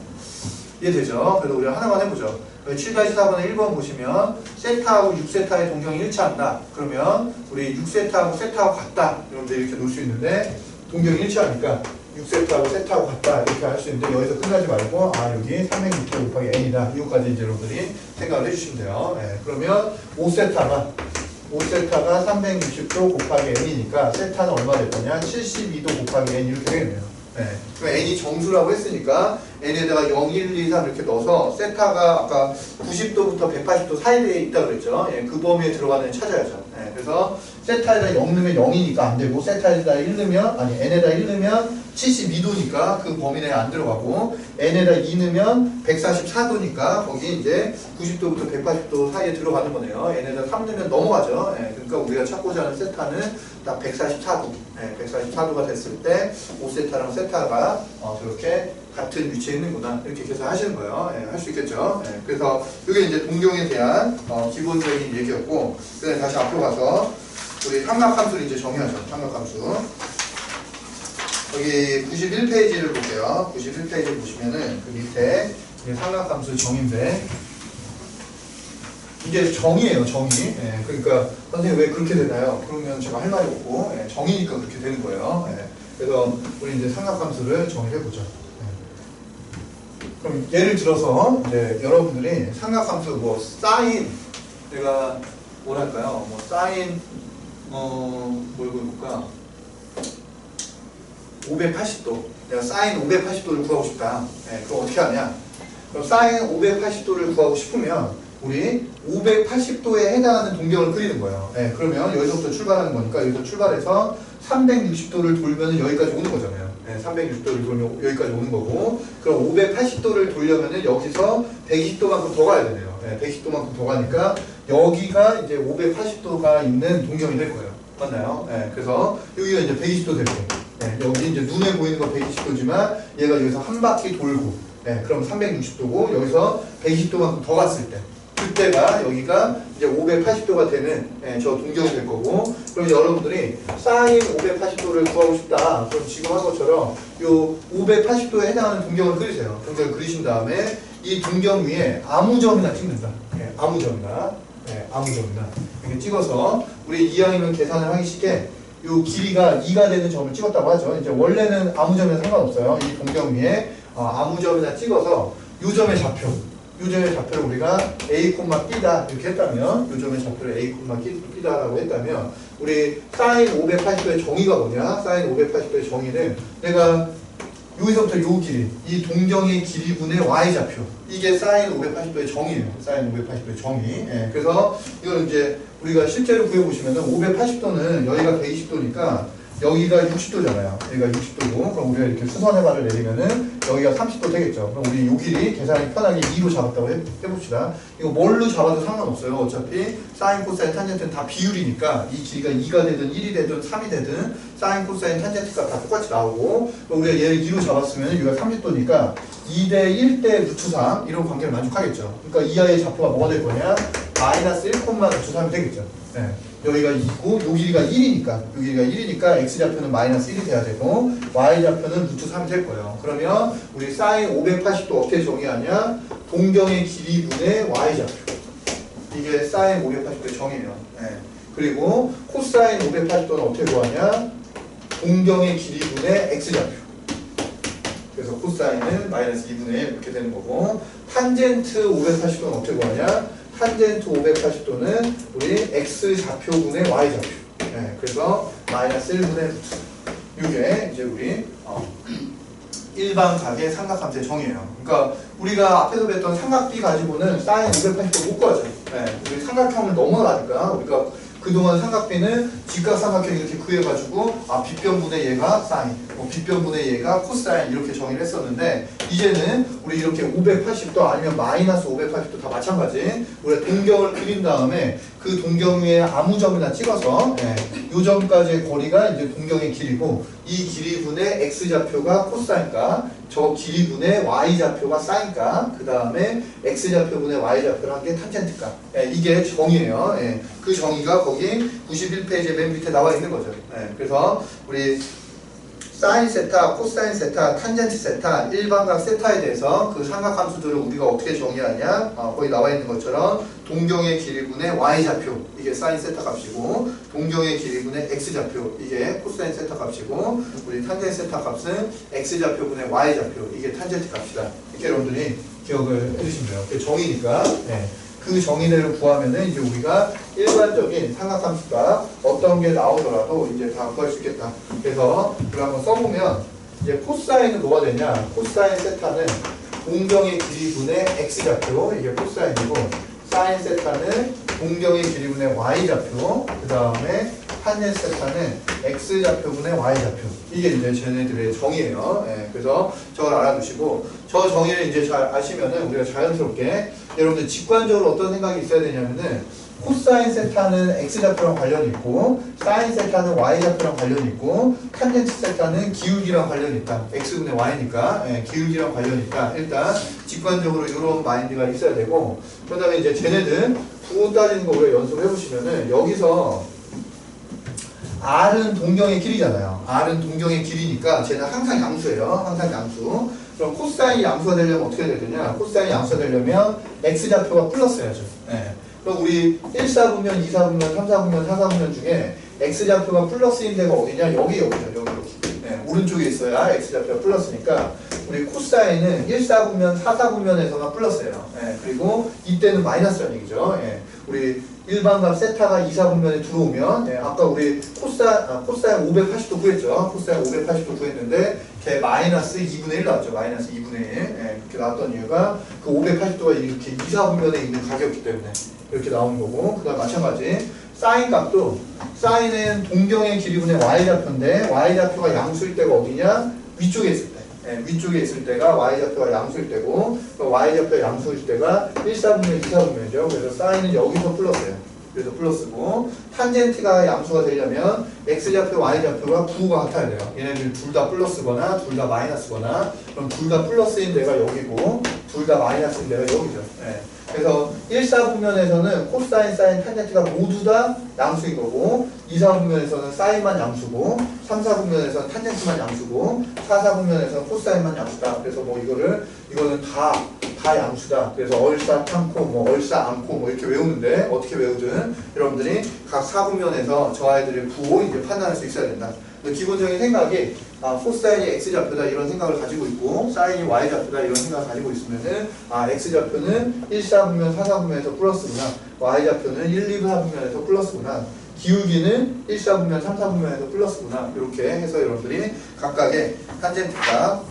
이해되죠? 그래서 우리가 하나만 해보죠. 7-4번에 1번 보시면 세타하고 6세타의 동경이 일치한다. 그러면 우리 6세타하고 세타하고 같다. 여러분들 이렇게 놓을 수 있는데 동경이 일치하니까 6세타하고 세타하고 같다. 이렇게 할 수 있는데 여기서 끝나지 말고 여기 360도 곱하기 n이다. 이거까지 이제 여러분들이 생각을 해주시면 돼요. 그러면 5세타가 360도 곱하기 n이니까 세타는 얼마 될 거냐? 72도 곱하기 n 이렇게 되겠네요. 그럼 n이 정수라고 했으니까 n에다가 0, 1, 2, 3 이렇게 넣어서 세타가 아까 90도부터 180도 사이에 있다고 그랬죠. 그 범위에 들어가는 찾아야죠. 그래서 세타에다 0 넣으면 0이니까 안 되고, 세타에다 1 넣으면, 아니, n에다 1 넣으면 72도니까 그 범위 내에 안 들어가고, n에다 2 넣으면 144도니까 거기 이제 90도부터 180도 사이에 들어가는 거네요. n에다 3 넣으면 넘어가죠. 예, 그러니까 우리가 찾고자 하는 세타는 딱 144도. 예, 144도가 됐을 때 5세타랑 세타가 저렇게 같은 위치에 있는구나. 이렇게 계산하시는 거예요. 예, 할 수 있겠죠. 예, 그래서 이게 이제 동경에 대한 기본적인 얘기였고, 그다음에 다시 앞으로 가서 우리 삼각함수를 이제 정의하죠. 삼각함수. 여기 91페이지를 볼게요. 91페이지를 보시면은 그 밑에 삼각함수 정의인데, 이게 정의예요, 정의. 예, 그러니까 선생님 왜 그렇게 되나요? 그러면 제가 할 말이 없고, 예, 정의니까 그렇게 되는 거예요. 예, 그래서 우리 이제 삼각함수를 정의해 보죠. 예. 그럼 예를 들어서 이제 여러분들이 삼각함수 뭐 사인, 내가 뭐랄까요? 뭐 사인 뭘 볼까? 580도. 내가 사인 580도를 구하고 싶다. 예, 그럼 어떻게 하냐? 그럼 사인 580도를 구하고 싶으면 우리 580도에 해당하는 동경을 그리는 거예요. 예, 그러면 여기서부터 출발하는 거니까 여기서 출발해서 360도를 돌면 여기까지 오는 거잖아요. 예, 360도를 돌면 여기까지 오는 거고, 그럼 580도를 돌려면 여기서 120도만큼 더 가야 되네요. 예, 120도만큼 더 가니까 여기가 이제 580도가 있는 동경이 될 거예요. 맞나요? 예, 그래서 여기가 이제 120도 될 거예요. 예, 여기 이제 눈에 보이는 건 120도지만 얘가 여기서 한 바퀴 돌고, 예, 그럼 360도고 여기서 120도만큼 더 갔을 때, 그때가 여기가 이제 580도가 되는, 예, 저 동경이 될 거고, 그럼 여러분들이 사인 580도를 구하고 싶다. 그럼 지금 한 것처럼 요 580도에 해당하는 동경을 그리세요. 동경을 그리신 다음에 이 동경 위에 아무 점이나 찍는다. 예, 아무 점이나, 예, 아무 점이나 이렇게 찍어서 우리 이왕이면 계산을 하기 쉽게 요 길이가 2가 되는 점을 찍었다고 하죠. 이제 원래는 아무 점이나 상관없어요. 이 동경 위에 아무 점이나 찍어서 요 점의 좌표, 요 점의 좌표를 우리가 a, b다 이렇게 했다면, 요 점의 좌표를 a, b다라고 했다면 우리 사인 580도의 정의가 뭐냐? 사인 580도의 정의는 내가 여기서부터 요 길이, 이 동경의 길이분의 y좌표, 이게 사인 580도의 정의예요. 사인 580도의 정의. 예, 그래서 이걸 이제 우리가 실제로 구해보시면은 580도는 여기가 120도니까 여기가 60도잖아요. 여기가 60도고, 그럼 우리가 이렇게 수선의 발을 내리면은 여기가 30도 되겠죠. 그럼 우리 요 길이 계산이 편하게 2로 잡았다고 해봅시다. 이거 뭘로 잡아도 상관없어요. 어차피 사인, 코사인, 탄젠트는 다 비율이니까 이 길이가 2가 되든 1이 되든 3이 되든 사인, 코사인, 탄젠트가 다 똑같이 나오고, 그럼 우리가 얘를 2로 잡았으면 여기가 30도니까 2대 1대 루트 3 이런 관계를 만족하겠죠. 그러니까 이하의 좌표가 뭐가 될 거냐? 마이너스 1, 루트 3이 되겠죠. 네. 여기가 2고 요 길이가 1이니까, 요 길이가 1이니까 x좌표는 마이너스 1이 돼야 되고 y좌표는 루트 3이 될 거예요. 그러면 우리 사인 580도 어떻게 정의하냐? 동경의 길이분의 y좌표. 이게 사인 580도의 정의예요. 네. 그리고 코사인 580도는 어떻게 구하냐? 동경의 길이분의 x좌표. 그래서 코사인은 마이너스 2분의 1 이렇게 되는 거고, 탄젠트 580도는 어떻게 구하냐? 탄젠트 580도는 우리 x좌표분의 y좌표. 네, 그래서 마이너스 1분의 루트. 이게 이제 우리 일반각의 삼각함수의 정의예요. 그러니까 우리가 앞에서 뵀던 삼각비 가지고는 사인 580도 못 구하죠. 네, 우리 삼각형을 넘어가니까 우리가 그동안 삼각비는 직각삼각형 이렇게 구해가지고 빗변분의 얘가 사인, 빗변분의 얘가 코사인 이렇게 정의를 했었는데, 이제는 우리 이렇게 580도 아니면 마이너스 580도 다 마찬가지, 우리가 동경을 그린 다음에 그 동경 위에 아무 점이나 찍어서, 요 점까지의 거리가 이제 동경의 길이고, 이 길이분의 x좌표가 코사인가, 저 길이분의 y좌표가 사인가, 그 다음에 x좌표분의 y좌표를 한 게 탄젠트가. 이게 정의예요. 그 정의가 거기 91페이지 맨 밑에 나와 있는 거죠. 그래서 우리 사인 세타, 코사인 세타, 탄젠트 세타, 일반각 세타에 대해서 그 삼각함수들을 우리가 어떻게 정의하냐? 거기 나와 있는 것처럼 동경의 길이분의 y좌표, 이게 사인 세타 값이고, 동경의 길이분의 x좌표, 이게 코사인 세타 값이고, 우리 탄젠트 세타 값은 x좌표분의 y좌표, 이게 탄젠트 값이다. 이렇게 여러분들이 기억을 해주시면 돼요. 그게 정의니까. 그 정의대로 구하면은 이제 우리가 일반적인 삼각함수가 어떤 게 나오더라도 이제 다 구할 수 있겠다. 그래서 우리 한번 써보면, 이제 코사인은 뭐가 되냐? 코사인 세타는 동경의 길이분의 x좌표, 이게 코사인이고, 사인 세타는 동경의 길이분의 y좌표, 그 다음에 탄젠트 세타는 x좌표분의 y좌표. 이게 이제 쟤네들의 정의예요. 예, 그래서 저걸 알아두시고 저 정의를 이제 잘 아시면은 우리가 자연스럽게 여러분들 직관적으로 어떤 생각이 있어야 되냐면은 코사인 세타는 x좌표랑 관련이 있고 사인 세타는 y좌표랑 관련이 있고 탄젠트 세타는 기울기랑 관련이 있다. x분의 y니까 예, 기울기랑 관련이 있다. 일단 직관적으로 이런 마인드가 있어야 되고 그 다음에 이제 쟤네들 부호 따지는 거 우리가 연습해 보시면은 여기서 R은 동경의 길이잖아요. R은 동경의 길이니까 쟤는 항상 양수예요. 항상 양수. 그럼 코사인이 양수가 되려면 어떻게 해야 되냐? 코사인이 양수가 되려면 x좌표가 플러스여야죠. 예. 그럼 우리 1사분면, 2사분면, 3사분면, 4사분면 중에 x좌표가 플러스인 데가 어디냐? 여기죠. 여기. 예, 오른쪽에 있어야 x좌표가 플러스니까 우리 코사인은 1사분면, 4사분면에서만 플러스예요. 예, 그리고 이때는 마이너스라는 얘기죠. 예, 우리 일반값 세타가 2사분면에 들어오면 예, 아까 우리 코사인 580도 구했죠. 코사인 580도 구했는데 걔 마이너스 2분의 1 나왔죠. 마이너스 2분의 1 예, 그렇게 나왔던 이유가 그 580도가 이렇게 2사분면에 있는 가격이기 때문에 이렇게 나오는 거고 그 다음 마찬가지 사인 값도 사인은 동경의 길이분의 y좌표인데 y좌표가 양수일 때가 어디냐? 위쪽에 있을 때 예, 위쪽에 있을 때가 y좌표가 양수일 때고 y좌표가 양수일 때가 1사분면, 2사분면이죠. 그래서 사인은 여기서 플러스예요. 그래서 플러스고 탄젠트가 양수가 되려면 x좌표, y좌표가 부호가 같아야 돼요. 얘네들 둘 다 플러스거나 둘 다 마이너스거나 그럼 둘 다 플러스인 데가 여기고 둘 다 마이너스인 데가 여기죠. 예. 그래서 1사분면에서는 코사인, 사인, 탄젠트가 모두 다 양수인 거고 2사분면에서는 사인만 양수고 3사분면에서는 탄젠트만 양수고 4사분면에서는 코사인만 양수다. 그래서 뭐 이거는 다 양수다. 그래서 얼싸 탐코 뭐 얼싸 않고 뭐 이렇게 외우는데 어떻게 외우든 여러분들이 각 사분면에서 저 아이들의 부호 이제 판단할 수 있어야 된다. 기본적인 생각이 코사인이 x좌표다 이런 생각을 가지고 있고 사인이 y좌표다 이런 생각을 가지고 있으면은 x좌표는 1사분면, 4사분면에서 플러스구나 y좌표는 1, 2사분면에서 플러스구나 기울기는 1사분면, 3사분면에서 플러스구나 이렇게 해서 여러분들이 각각의 탄젠트 값,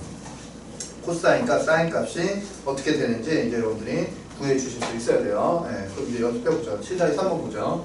코사인 값, 사인 값이 어떻게 되는지 이제 여러분들이 구해 주실 수 있어야 돼요. 네, 그럼 이제 연습해보죠. 7-3번 보죠.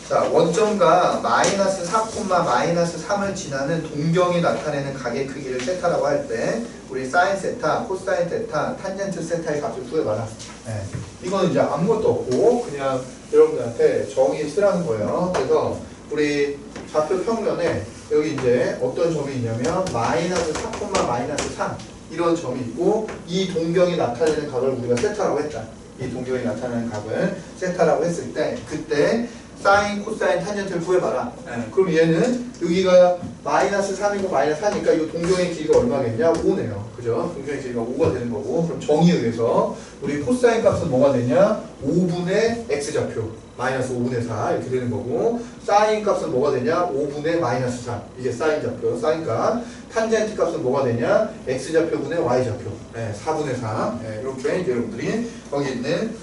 자, 원점과 마이너스 4, 마이너스 3을 지나는 동경이 나타내는 각의 크기를 세타라고 할 때 우리 사인 세타, 코사인 세타, 탄젠트 세타의 값을 구해봐라. 네. 이거는 이제 아무것도 없고 그냥 여러분들한테 정의 쓰라는 거예요. 그래서 우리 좌표 평면에 여기 이제 어떤 점이 있냐면 마이너스 4, 마이너스 3 이런 점이 있고 이 동경이 나타내는 값을 우리가 세타라고 했다. 이 동경이 나타내는 값을 세타라고 했을 때 그때 사인, 코사인, 탄젠트를 구해봐라. 네. 그럼 얘는 여기가 마이너스 3이고 마이너스 4니까 이 동경의 길이가 얼마겠냐? 5네요. 그죠? 동경의 길이가 5가 되는 거고 그럼 정의에 의해서 우리 코사인 값은 뭐가 되냐? 5분의 x좌표 마이너스 5분의 4 이렇게 되는 거고 사인 값은 뭐가 되냐? 5분의 마이너스 4 이게 사인 좌표, 사인 값 탄젠트 값은 뭐가 되냐? x좌표분의 y좌표 네, 4분의 4 네, 이렇게 이제 여러분들이 거기 있는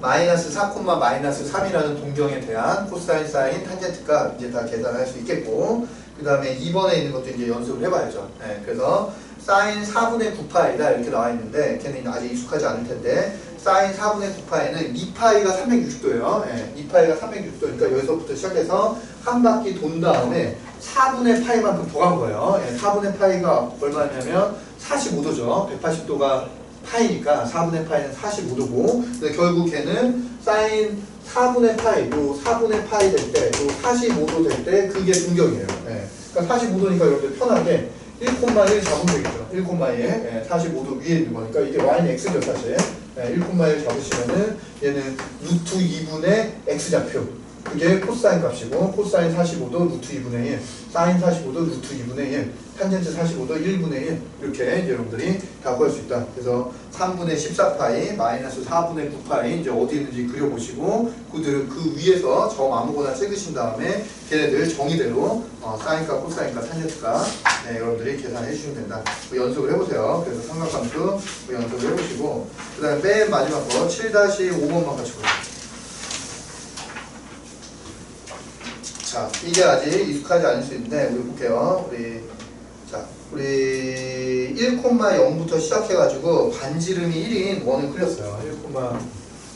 마이너스 4, 마이너스 3이라는 동경에 대한 코사인, 사인, 탄젠트 값 이제 다 계산할 수 있겠고 그 다음에 2번에 있는 것도 이제 연습을 해봐야죠. 네, 그래서 사인 4분의 9파이다 이렇게 나와 있는데 걔는 아직 익숙하지 않을 텐데 사인 4분의 9파이는 2파이가 360도예요. 네, 2파이가 360도니까 여기서부터 시작해서 한 바퀴 돈 다음에 4분의 파이만큼 더 간 거예요. 네, 4분의 파이가 얼마냐면 45도죠. 180도가 파이니까 4분의 파이는 45도고 근데 결국 걔는 사인 4분의 파이 요 4분의 파이 될 때 요 45도 될 때 그게 동경이에요. 예. 그러니까 45도니까 여러분들 편하게 1,1 잡으면 되겠죠. 1,1 예, 45도 위에 있는 거니까 이게 y는 x죠 사실. 예, 1,1 잡으시면은 얘는 루트 2분의 x좌표 그게 코사인 값이고 코사인 45도 루트 2분의 1 사인 45도 루트 2분의 1 탄젠트 45도 1분의 1 이렇게 이제 여러분들이 다 구할 수 있다. 그래서 3분의 14파이 마이너스 4분의 9파이 이제 어디 있는지 그려보시고 그 위에서 점 아무거나 찍으신 다음에 걔네들 정의대로 사인값, 코사인값, 탄젠트값 네, 여러분들이 계산해 주시면 된다. 연습을 해보세요. 그래서 삼각함수 연습을 해보시고 그 다음에 맨 마지막 거 7-5번만 같이 보세요. 자, 이게 아직 익숙하지 않을 수 있는데 우리 볼게요. 우리 1,0부터 시작해가지고 반지름이 1인 원을 그렸어요.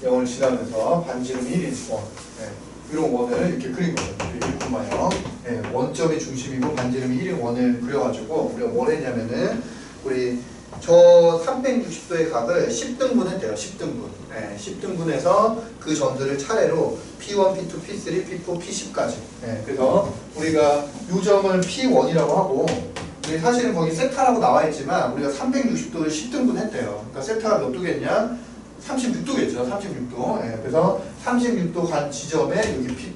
1,0을 지나면서 반지름이 1인 원. 네. 이런 원을 이렇게 그린 거죠. 1,0. 예, 원점이 중심이고 반지름이 1인 원을 그려가지고 우리가 뭘 했냐면은 우리 저 360도의 각을 10등분 했대요. 10등분. 예, 10등분해서 그 점들을 차례로 P1, P2, P3, P4, P10까지. 예, 그래서 우리가 이 점을 P1이라고 하고 우리 사실은 거기 세타라고 나와 있지만 우리가 360도를 10등분 했대요. 그러니까 세타가 몇 도겠냐? 36도겠죠. 36도. 예, 그래서 36도 간 지점에 여기 P2,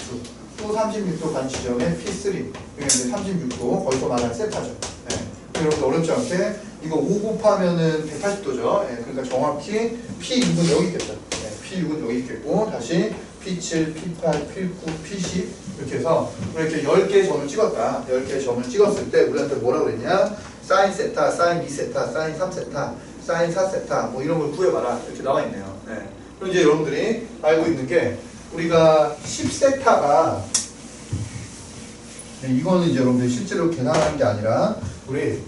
또 36도 간 지점에 P3. 이게 이제 36도 거기서 말하는 세타죠. 예, 여러분 어렵지 않게 이거 5 곱하면은 180도죠. 예, 그러니까 정확히 P6은 여기 있겠죠. 예, P6은 여기 있겠고 다시 P7, P8, P9, P10 이렇게 해서 이렇게 10개의 점을 찍었다. 10개의 점을 찍었을 때 우리한테 뭐라 그랬냐? 사인 세타, 사인 2세타, 사인 3세타, 사인 4세타 뭐 이런 걸 구해봐라. 이렇게 나와 있네요. 네. 그럼 이제 여러분들이 알고 있는 게 우리가 10세타가 네, 이거는 이제 여러분들이 실제로 계산하는 게 아니라 우리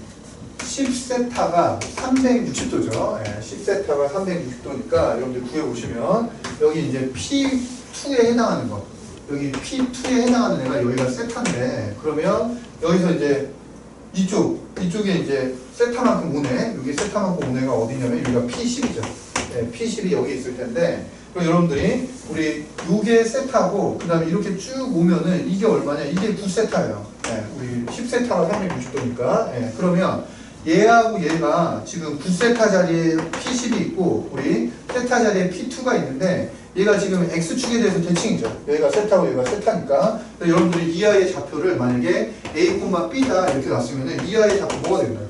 10세타가 360도죠. 예, 10세타가 360도니까 여러분들 구해보시면 여기 이제 P2에 해당하는 거 여기 P2에 해당하는 애가 여기가 세타인데 그러면 여기서 이제 이쪽에 이제 세타만큼 오네 여기 세타만큼 오네가 어디냐면 여기가 P10이죠. 예, P10이 여기 있을 텐데 그럼 여러분들이 우리 요게 세타고 그 다음에 이렇게 쭉 오면은 이게 얼마냐 이게 9세타예요. 예, 우리 10세타가 360도니까 예, 그러면 얘하고 얘가 지금 9세타 자리에 P10이 있고 우리 세타 자리에 P2가 있는데 얘가 지금 X축에 대해서 대칭이죠. 여기가 세타고 얘가 세타니까 여러분들이 이 아이의 좌표를 만약에 A, B다 이렇게 놨으면 이 아이의 좌표 뭐가 되나요?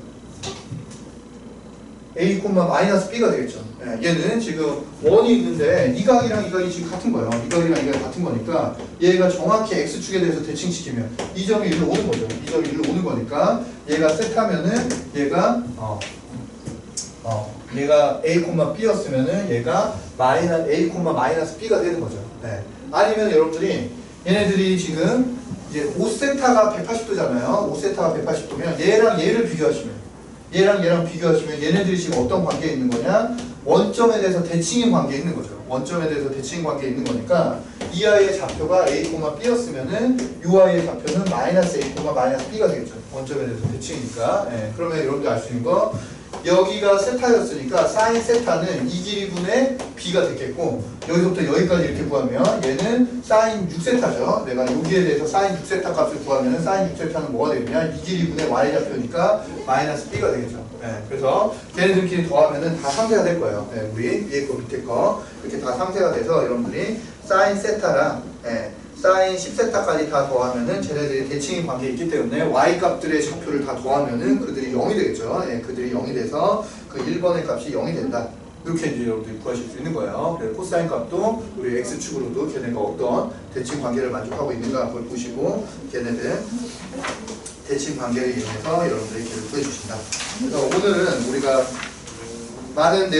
A, B가 되겠죠. 예, 얘는 지금 원이 있는데 이 각이랑 이 각이 지금 같은 거예요. 이 각이랑 이 각이 같은 거니까 얘가 정확히 X축에 대해서 대칭시키면 이 점이 일로 오는 거죠. 이 점이 일로 오는 거니까 얘가 세타면은 얘가 얘가 A, B였으면은 얘가 A, B가 되는 거죠. 네. 아니면 여러분들이 얘네들이 지금 이제 5세타가 180도잖아요. 5세타가 180도면 얘랑 얘를 비교하시면 얘랑 비교하시면 얘네들이 지금 어떤 관계에 있는 거냐? 원점에 대해서 대칭인 관계에 있는 거죠. 원점에 대해서 대칭인 관계에 있는 거니까 이 아이의 좌표가 A, B였으면은 이 아이의 좌표는 마이너스 A, B가 되겠죠. 원점에 대해서 대칭이니까. 예, 그러면 여러분들 알 수 있는 거 여기가 세타였으니까 사인 세타는 이 길이분의 B가 됐겠고 여기서부터 여기까지 이렇게 구하면 얘는 사인 6세타죠. 내가 여기에 대해서 사인 6세타 값을 구하면 사인 6세타는 뭐가 되느냐 이 길이분의 Y좌표니까 마이너스 B가 되겠죠. 네, 그래서 걔네들끼리 더하면은 다 상세가 될 거예요. 네, 우리 위에 거 밑에 거 이렇게 다 상세가 돼서 여러분들이 사인 세타랑 사인 10세타까지 다 더하면은 쟤네들이 대칭인 관계에 있기 때문에 y 값들의 좌표를 다 더하면은 그들이 0이 되겠죠. 예, 그들이 0이 돼서 그 1번의 값이 0이 된다. 이렇게 이제 여러분들이 구하실 수 있는 거예요. 그래서 코사인 값도 우리 x축으로도 걔네가 어떤 대칭 관계를 만족하고 있는가 그걸 보시고 걔네들 대칭 관계를 이용해서 여러분들이 걔를 구해주신다. 그래서 오늘은 우리가 많은 내용